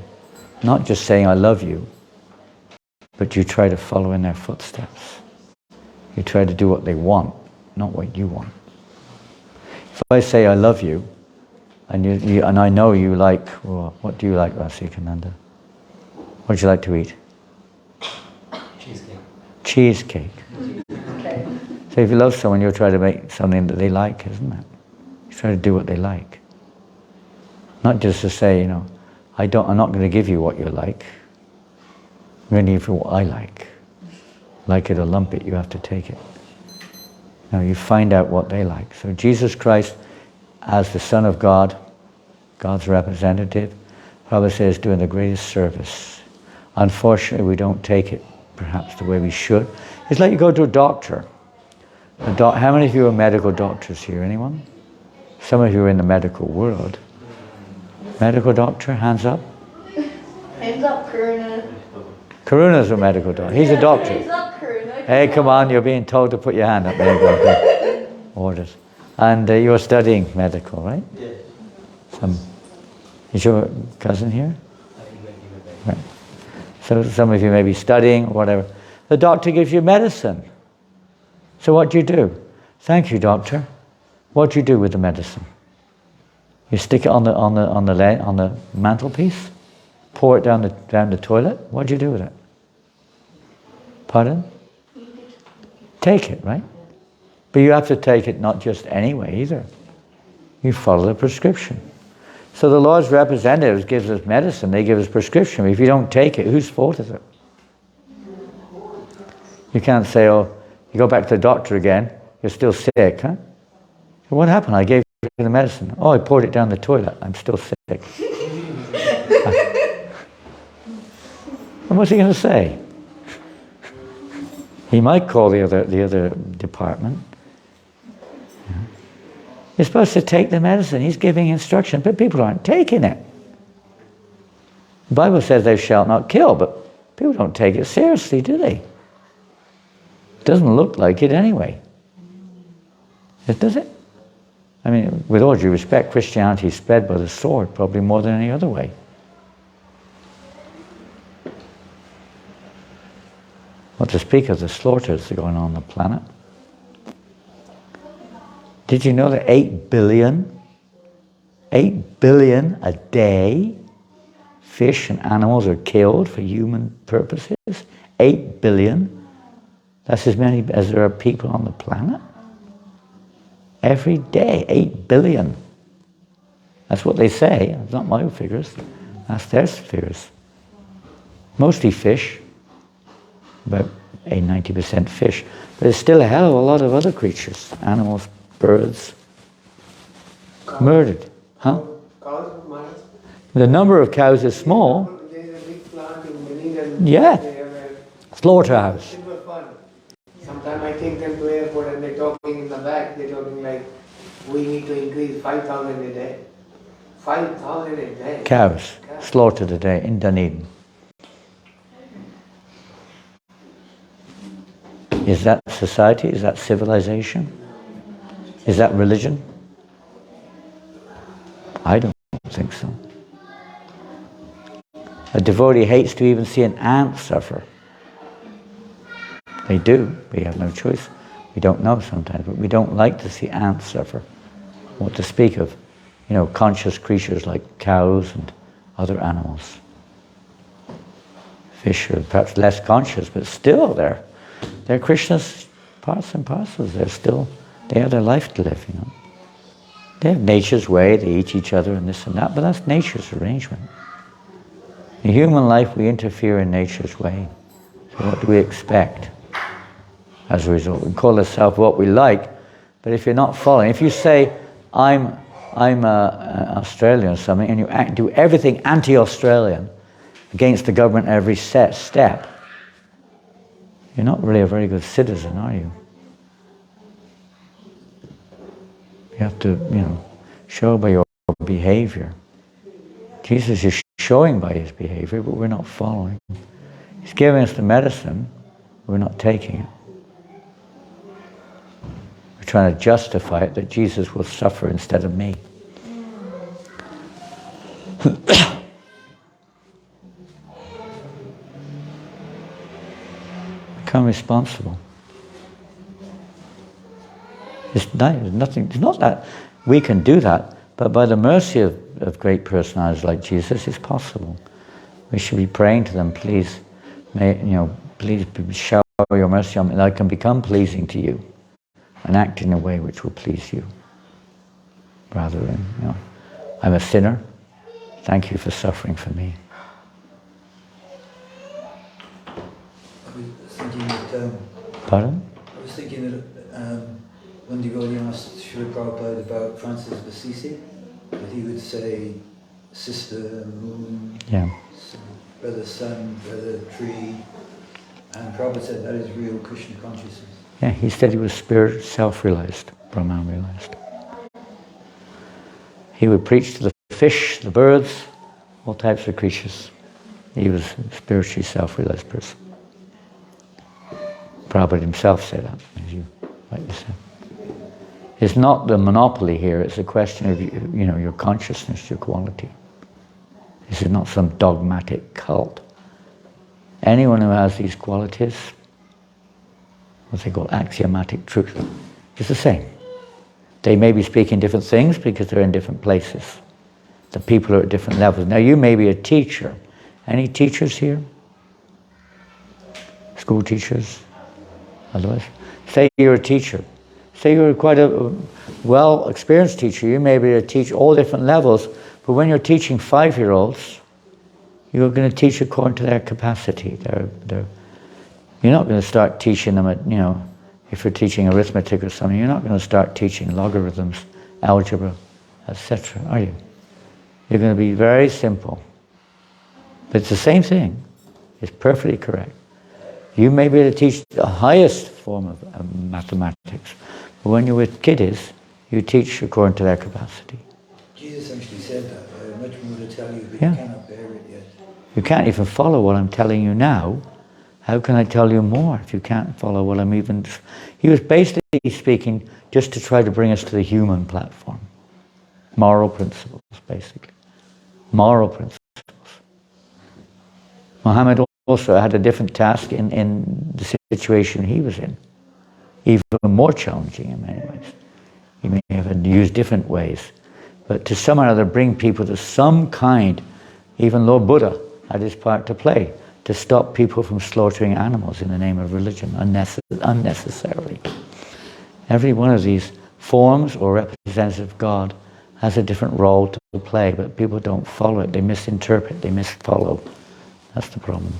Not just saying, I love you, but you try to follow in their footsteps. You try to do what they want, not what you want. If I say, I love you, and and I know you like, well, what do you like, Rasikananda? What do you like to eat? Cheesecake. Cheesecake. Okay. So if you love someone, you'll try to make something that they like, isn't it? You try to do what they like. Not just to say, I'm not going to give you what you like. I'm going to give you what I like. Like it or lump it, you have to take it. You find out what they like. So Jesus Christ, as the Son of God, God's representative, Prabhupada says, doing the greatest service. Unfortunately, we don't take it perhaps the way we should. It's like you go to a doctor. How many of you are medical doctors here? Anyone? Some of you are in the medical world. Medical doctor, hands up. Hands up, Karuna. Karuna's a medical doctor. He's a doctor. Hands up, Karuna. Hey, come on, you're being told to put your hand up. There you go. Orders. And you're studying medical, right? Yeah. Is your cousin here? Right. So some of you may be studying or whatever. The doctor gives you medicine. So what do you do? Thank you, doctor. What do you do with the medicine? You stick it on the mantelpiece, pour it down the toilet. What do you do with it? Pardon? Take it, right? But you have to take it not just anyway either. You follow the prescription. So the Lord's representatives gives us medicine, they give us prescription. If you don't take it, whose fault is it? You can't say, you go back to the doctor again, you're still sick, huh? What happened? I gave you the medicine. I poured it down the toilet. I'm still sick. And what's he going to say? He might call the other department. You're supposed to take the medicine. He's giving instruction, but people aren't taking it. The Bible says thou shalt not kill, but people don't take it seriously, do they? It doesn't look like it anyway. Does it? I mean, with all due respect, Christianity is spread by the sword probably more than any other way. What to speak of the slaughters that are going on the planet. Did you know that 8 billion a day fish and animals are killed for human purposes? 8 billion. That's as many as there are people on the planet. Every day, 8 billion. That's what they say. It's not my figures. That's their figures. Mostly fish. About 90% fish. But there's still a hell of a lot of other creatures. Animals, birds. Murdered. Huh? Cows, mutton. The number of cows is small. There's a big plant in Dunedin. Yeah. They have a Slaughterhouse. silver fund. Sometimes I take them to airport and they're talking in the back, they're talking like, we need to increase 5,000 a day. 5,000 a day. Cows slaughtered a day in Dunedin. Is that society? Is that civilization? Is that religion? I don't think so. A devotee hates to even see an ant suffer. They do. We have no choice. We don't know sometimes, but we don't like to see ants suffer. What to speak of, conscious creatures like cows and other animals. Fish are perhaps less conscious, but still they're Krishna's parts and parcels. They have their life to live, They have nature's way, they eat each other and this and that, but that's nature's arrangement. In human life, we interfere in nature's way. So what do we expect as a result? We call ourselves what we like, but if you're not following, if you say, I'm Australian or something, and you do everything anti-Australian against the government every step, you're not really a very good citizen, are you? You have to, show by your behavior. Jesus is showing by his behavior, but we're not following. He's giving us the medicine, we're not taking it. We're trying to justify it that Jesus will suffer instead of me. Become responsible. It's not that we can do that, but by the mercy of great personalities like Jesus, it's possible. We should be praying to them, please, please shower your mercy on me, that I can become pleasing to you and act in a way which will please you. Rather than, I'm a sinner, thank you for suffering for me. I was thinking that, Pardon? I was thinking that when devotee asked Srila Prabhupada about Francis of Assisi, that he would say, sister, moon, brother sun, brother tree, and Prabhupada said that is real Krishna consciousness. Yeah, he said he was spirit, self-realized, Brahman realized. He would preach to the fish, the birds, all types of creatures. He was a spiritually self-realized person. Prabhupada himself said that, as you rightly said. It's not the monopoly here, it's a question of your consciousness, your quality. This is not some dogmatic cult. Anyone who has these qualities, what they call axiomatic truth, is the same. They may be speaking different things because they're in different places. The people are at different levels. Now you may be a teacher. Any teachers here? School teachers? Otherwise? Say you're a teacher. Say you're quite a well-experienced teacher. You may be able to teach all different levels, but when you're teaching 5-year-olds, you're going to teach according to their capacity. You're not going to start teaching them at, if you're teaching arithmetic or something, you're not going to start teaching logarithms, algebra, etc., are you? You're going to be very simple. But it's the same thing. It's perfectly correct. You may be able to teach the highest form of mathematics, but when you're with kiddies, you teach according to their capacity. Jesus actually said that. I have much more to tell you, but Yeah. you cannot bear it yet. You can't even follow what I'm telling you now, How can I tell you more if you can't follow what I'm even... He was basically speaking just to try to bring us to the human platform. Moral principles, basically. Moral principles. Muhammad also had a different task in the situation he was in. Even more challenging in many ways. He may have used different ways. But to somehow or other bring people to some kind, even Lord Buddha had his part to play, to stop people from slaughtering animals in the name of religion unnecessarily. Every one of these forms or representative of God has a different role to play, but people don't follow it. They misinterpret, they misfollow. That's the problem.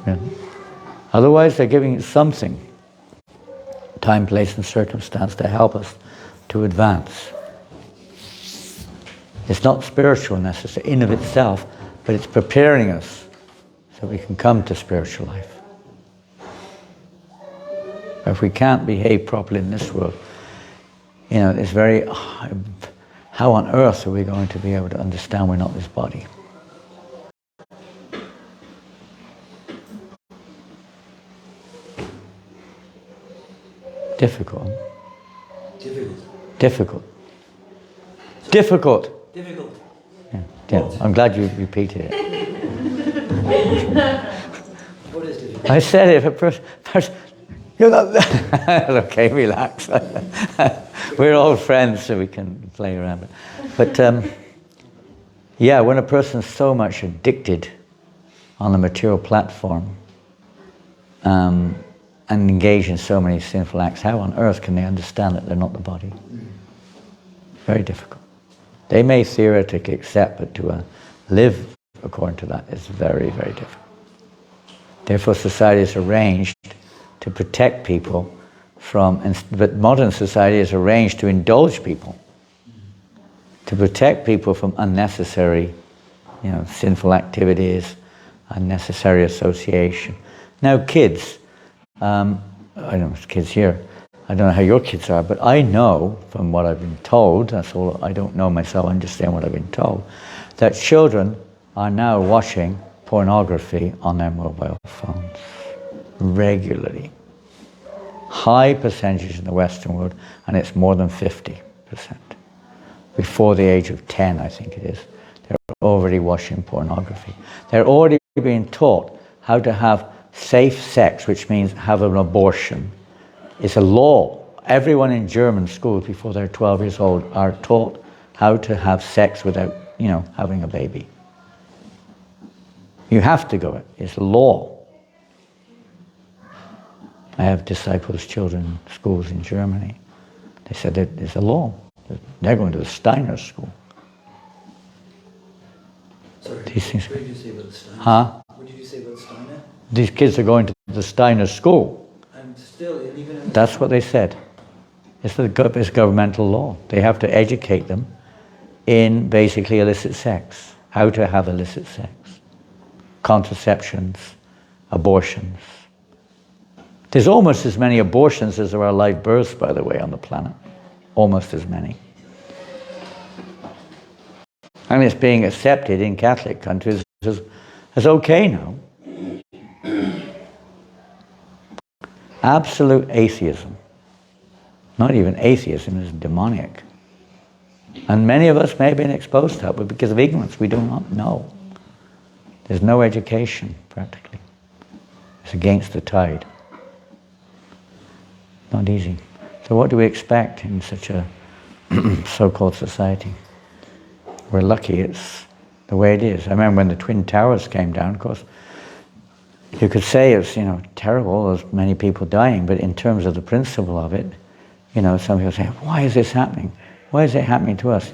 Yeah. Otherwise, they're giving it something, time, place, and circumstance to help us to advance. It's not spiritual necessarily in of itself, but it's preparing us so we can come to spiritual life. If we can't behave properly in this world, it's very... How on earth are we going to be able to understand we're not this body? Difficult. Difficult. Yeah, I'm glad you repeated it. What is difficult? I said it. You're not... Okay, relax. We're all friends, so we can play around. But yeah, when a person's so much addicted on the material platform and engaged in so many sinful acts, how on earth can they understand that they're not the body? Very difficult. They may theoretically accept, but to live according to that is very, very difficult. Therefore, society is arranged to protect people from, but modern society is arranged to indulge people, to protect people from unnecessary, sinful activities, unnecessary association. Now, kids, I don't know, kids here, I don't know how your kids are, but I know from what I've been told, that's all, I don't know myself, I understand what I've been told, that children are now watching pornography on their mobile phones regularly. High percentage in the Western world, and it's more than 50%. Before the age of 10, I think it is, they're already watching pornography. They're already being taught how to have safe sex, which means have an abortion. It's a law. Everyone in German schools before they're 12 years old are taught how to have sex without, having a baby. You have to go. It's a law. I have disciples' children in schools in Germany. They said that it's a law. They're going to the Steiner school. Sorry, These things. what did you say about Steiner? Huh? What did you say about Steiner? These kids are going to the Steiner school. And still, even in That's what they said. It's governmental law. They have to educate them in basically illicit sex. How to have illicit sex. Contraceptions, abortions. There's almost as many abortions as there are live births, by the way, on the planet. Almost as many. And it's being accepted in Catholic countries as okay now. Absolute atheism. Not even atheism is demonic. And many of us may have been exposed to it, but because of ignorance, we do not know. There's no education, practically. It's against the tide. Not easy. So what do we expect in such a so-called society? We're lucky it's the way it is. I remember when the Twin Towers came down, of course, you could say it's, terrible, there's many people dying, but in terms of the principle of it, some people say, why is this happening? Why is it happening to us?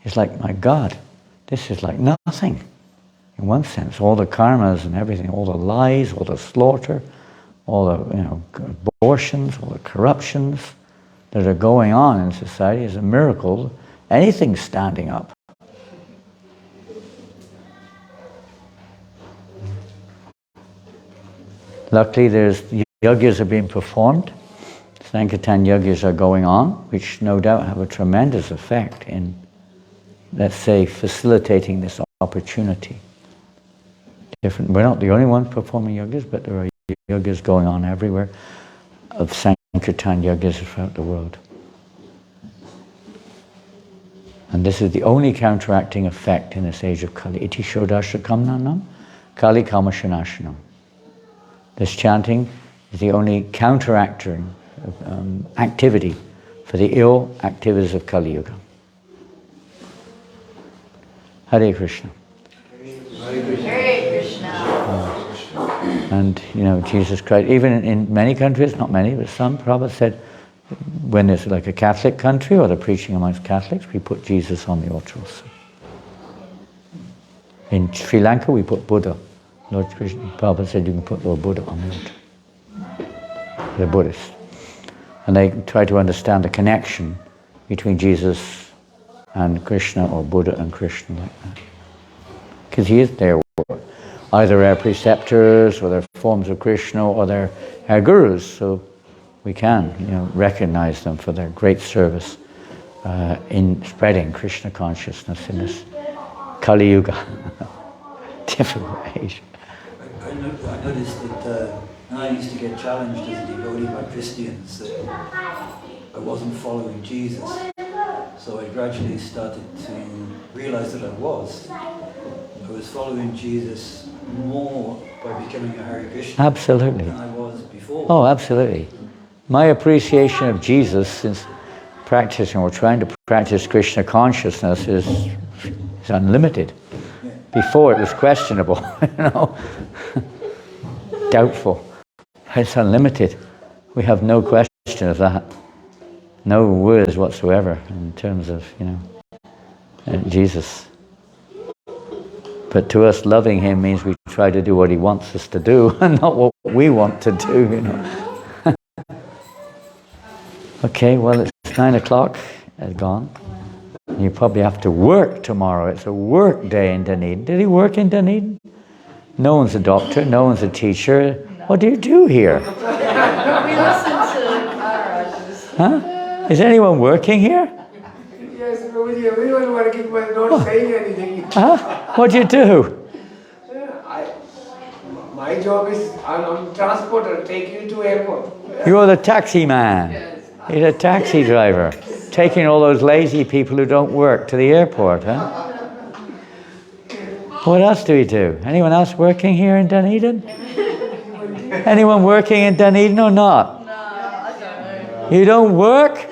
It's like, my God, this is like nothing. In one sense, all the karmas and everything, all the lies, all the slaughter, all the abortions, all the corruptions that are going on in society is a miracle. Anything's standing up. Luckily, there's yajnas are being performed. Sankirtan yajnas are going on, which no doubt have a tremendous effect in, let's say, facilitating this opportunity. We're not the only ones performing yajnas, but there are Yoga is going on everywhere, of Sankirtan yogas throughout the world. And this is the only counteracting effect in this age of Kali. Iti Shodasha Kamnanam, Kali Kamashanashanam. This chanting is the only counteracting activity for the ill activities of Kali Yuga. Hare Krishna. Hare Krishna. And Jesus Christ, even in many countries, not many, but some, Prabhupada said, when it's like a Catholic country or they're preaching amongst Catholics, we put Jesus on the altar also. In Sri Lanka, we put Buddha. Lord Krishna, Prabhupada said you can put Lord Buddha on the altar. They're Buddhists. And they try to understand the connection between Jesus and Krishna, or Buddha and Krishna, like that. Because he is their either our preceptors, or they're forms of Krishna, or they're our gurus. So we can, recognize them for their great service in spreading Krishna consciousness in this Kali Yuga, difficult age. I noticed that I used to get challenged as a devotee by Christians that I wasn't following Jesus. So I gradually started to realize that I was. I was following Jesus more by becoming a Hare Krishna Absolutely. than I was before. Oh, absolutely. My appreciation of Jesus since practicing or trying to practice Krishna consciousness is unlimited. Before it was questionable, doubtful. It's unlimited. We have no question of that. No words whatsoever in terms of, Jesus. But to us, loving him means we try to do what he wants us to do and not what we want to do, Okay, well, it's 9 o'clock. It's gone. You probably have to work tomorrow. It's a work day in Dunedin. Did he work in Dunedin? No one's a doctor. No one's a teacher. No. What do you do here? We listen to Maharajas. Huh? Is anyone working here? Yes, Prabhuji, everyone working but not saying anything. Huh? What do you do? My job is I'm transporter, take you to airport. You're the taxi man. Yes. He's a taxi driver, taking all those lazy people who don't work to the airport, huh? What else do we do? Anyone else working here in Dunedin? Anyone working in Dunedin or not? No, I don't know. You don't work?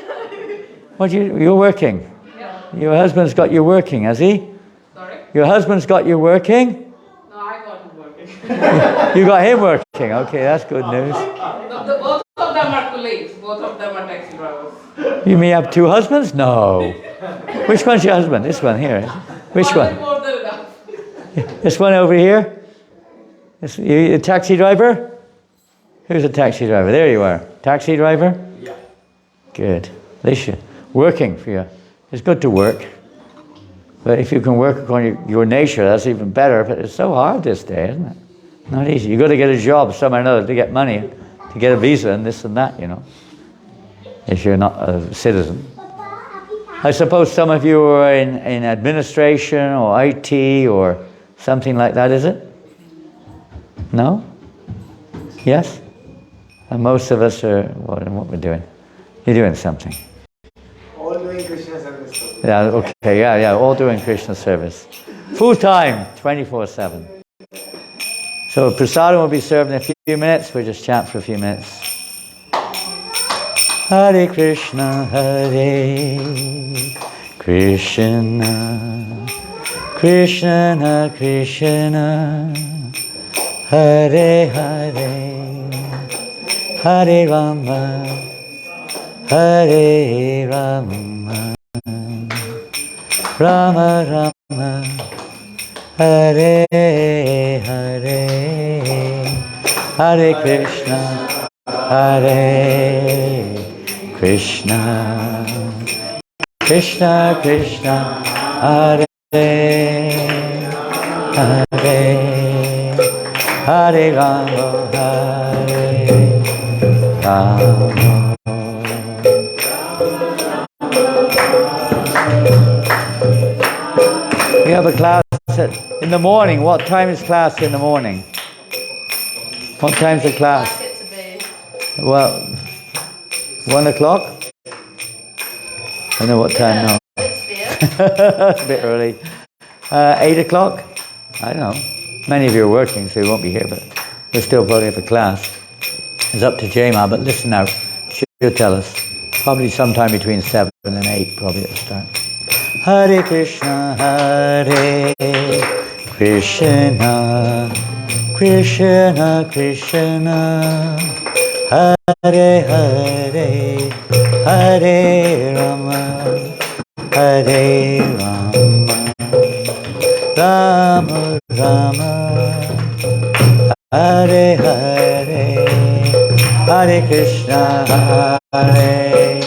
You're working? Yeah. Your husband's got you working, has he? Sorry? Your husband's got you working? No, I got him working. You got him working. Okay, that's good news. Both of them are colleagues. Both of them are taxi drivers. You may have two husbands? No. Which one's your husband? This one here. Which One is one? more than enough. This one over here? You a taxi driver? Who's a taxi driver? There you are. Taxi driver? Yeah. Good. At least you're working for you. It's good to work. But if you can work according to your nature, that's even better. But it's so hard this day, isn't it? Not easy. You've got to get a job somewhere or another to get money, to get a visa and this and that, if you're not a citizen. I suppose some of you are in administration or IT or something like that, is it? No? Yes? And most of us are, what we're doing? You're doing something. All doing Krishna service. Yeah, okay, yeah, all doing Krishna service. Full time, 24/7. So prasadam will be served in a few minutes. We'll just chant for a few minutes. Hare Krishna, Hare Krishna, Krishna Krishna, Hare Hare, Hare Rama, Hare Rama, Rama Rama, Hare Hare, Hare Krishna, Hare Krishna, Krishna Krishna, Hare Hare, Hare Rama, Hare Rama. We have a class in the morning. What time is class in the morning? What time's the class? Like it to be. Well, 1 o'clock? I know what time now. It's fair. It's a bit early. 8 o'clock? I don't know. Many of you are working, so you won't be here, but we'll still probably have a class. It's up to Jema, but listen now. She'll tell us. Probably sometime between 7 and 8, probably at the start. Hare Krishna, Hare Krishna, Krishna Krishna, Hare Hare, Hare Rama, Hare Rama, Rama Rama, Hare Hare, Hare Krishna, Hare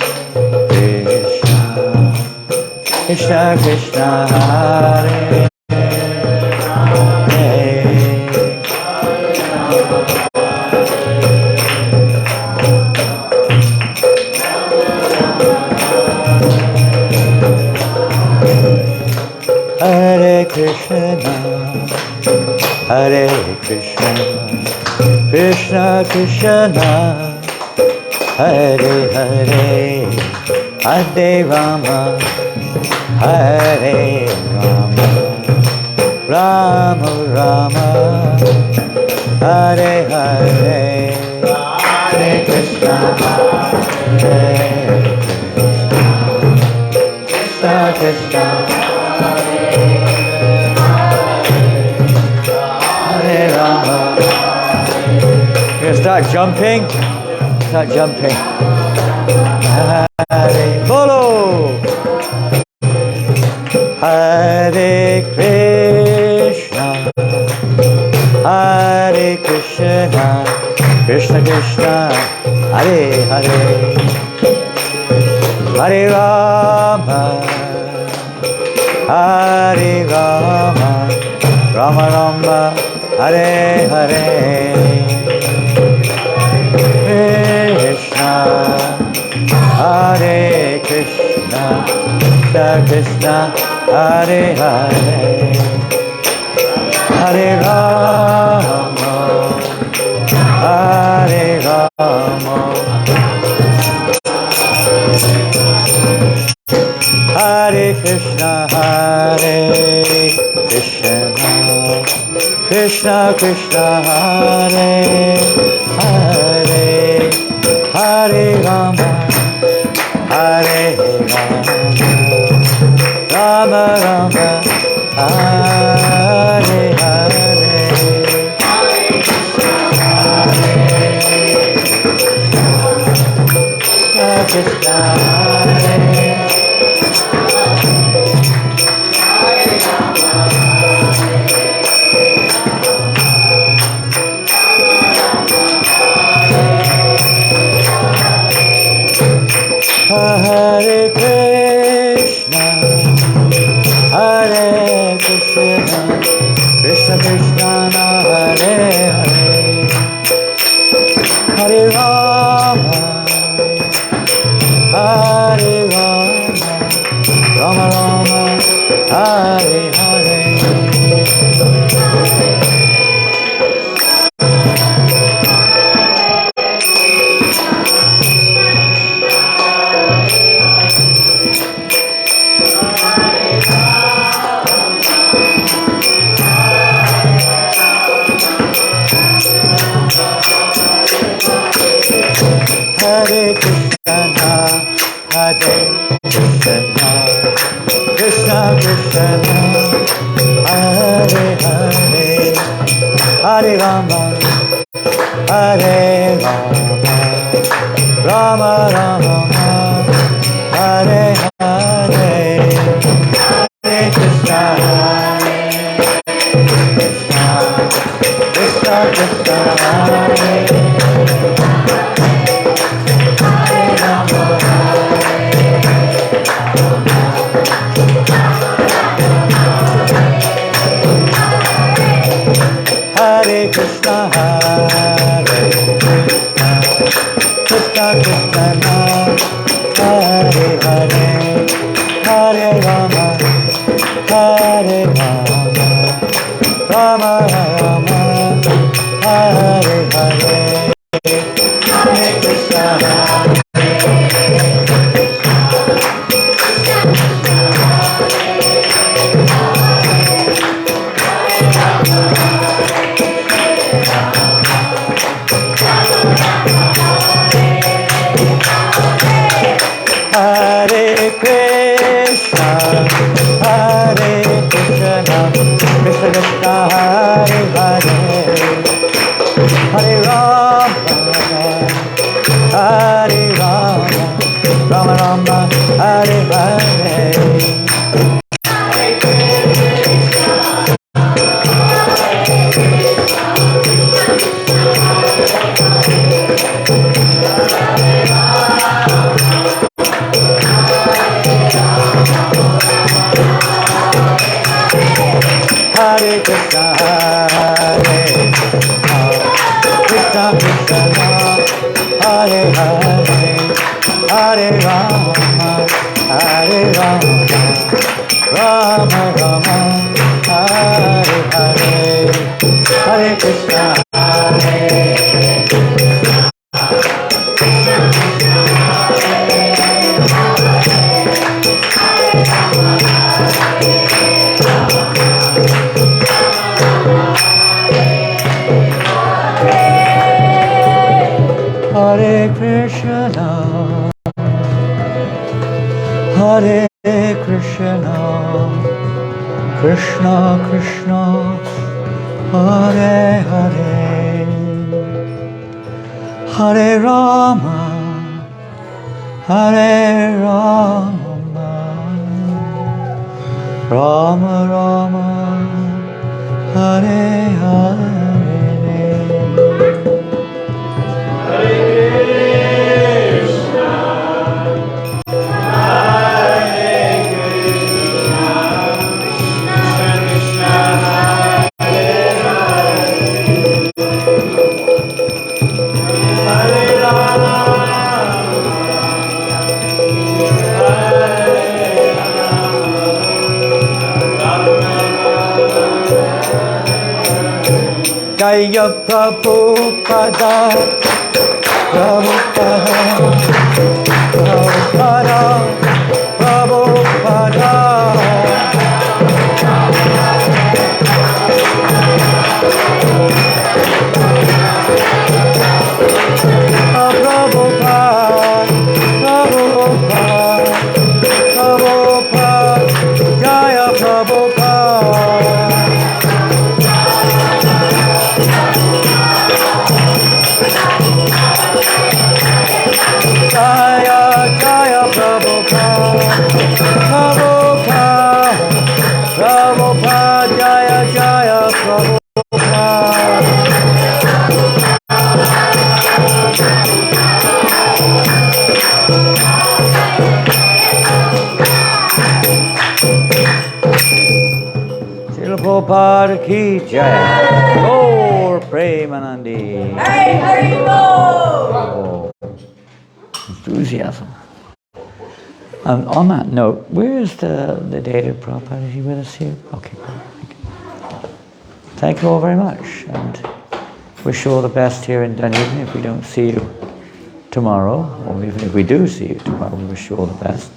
Krishna, Krishna Krishna, Hare Hare Krishna, Hare Krishna, Krishna Krishna, Hare Hare, Hare Rama, Hare Rama, Rama Rama, Hare Hare, Hare Krishna, Hare Krishna, Krishna Hare Rama. You're gonna start jumping? Start jumping. Hare Bolo. Hare Krishna, Hare Krishna, Krishna Krishna, Hare Hare, Hare Rama, Hare Rama, Rama Rama, Hare Hare, Krishna, Hare Krishna, Krishna Krishna, Hare Hare, Hare Rama, Hare Rama, Hare Krishna, Hare Krishna, Krishna Krishna, Hare Hare, Hare Rama, Hare Rama, Rama Rama, Hare Hare, Krishna, Hare Hare Krishna, Hare Krishna, Krishna Krishna, Hare Hare, Hare Rama, Hare Rama, Rama Rama, Hare Hare. Hare Krishna, Hare Krishna, Krishna Krishna, Hare Hare, Hare Rama, Hare Rama, Rama Rama, Hare Hare, Hare Krishna, Krishna, Krishna Krishna, Hare Hare Krishna, Hare Krishna, Krishna Krishna, Hare Hare, Hare Rama, Hare Rama, Rama Rama, Hare Hare. Hare Krishna, Krishna Krishna, Hare Hare, Hare Rama, Hare Rama, Rama Rama, Hare Hare. Hare Krishna, Hare Krishna, Krishna, Hare Hare, Hare Rama, Hare Rama, Rama Rama, Hare Hare, Hare Krishna, Hare Krishna, Hare Krishna, Krishna Krishna, Hare Hare, Hare Rama, Hare Rama, Rama Rama, Hare Hare. Jaya Prabhupada, Prabhupada, Prabhupada, Prabhupada. Prabhupada, Prabhupada, Prabhupada, Jaya Prabhupada. Jaya Jaya Prabhupada, Prabhupada, Prabhupada, Jaya Jaya Prabhupada. Srila Prabhupada ki jai. Gaur Premanandi. Hey, Haribo! Enthusiasm. On that note, where is the dated Prabhupada? Is he with us here? Okay, good. Thank you. Thank you all very much, and wish you all the best here in Dunedin. If we don't see you tomorrow, or even if we do see you tomorrow, we wish you all the best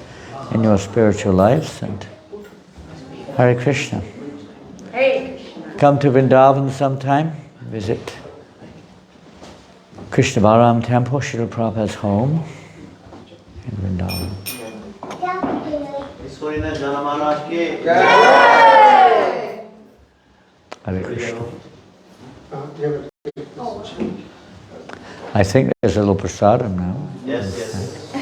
in your spiritual lives, and Hare Krishna. Hey, Krishna. Come to Vrindavan sometime, visit Krishna Balaram Temple, Srila Prabhupada's home in Vrindavan. Hare Krishna. I think there's a little prasadam now. Yes.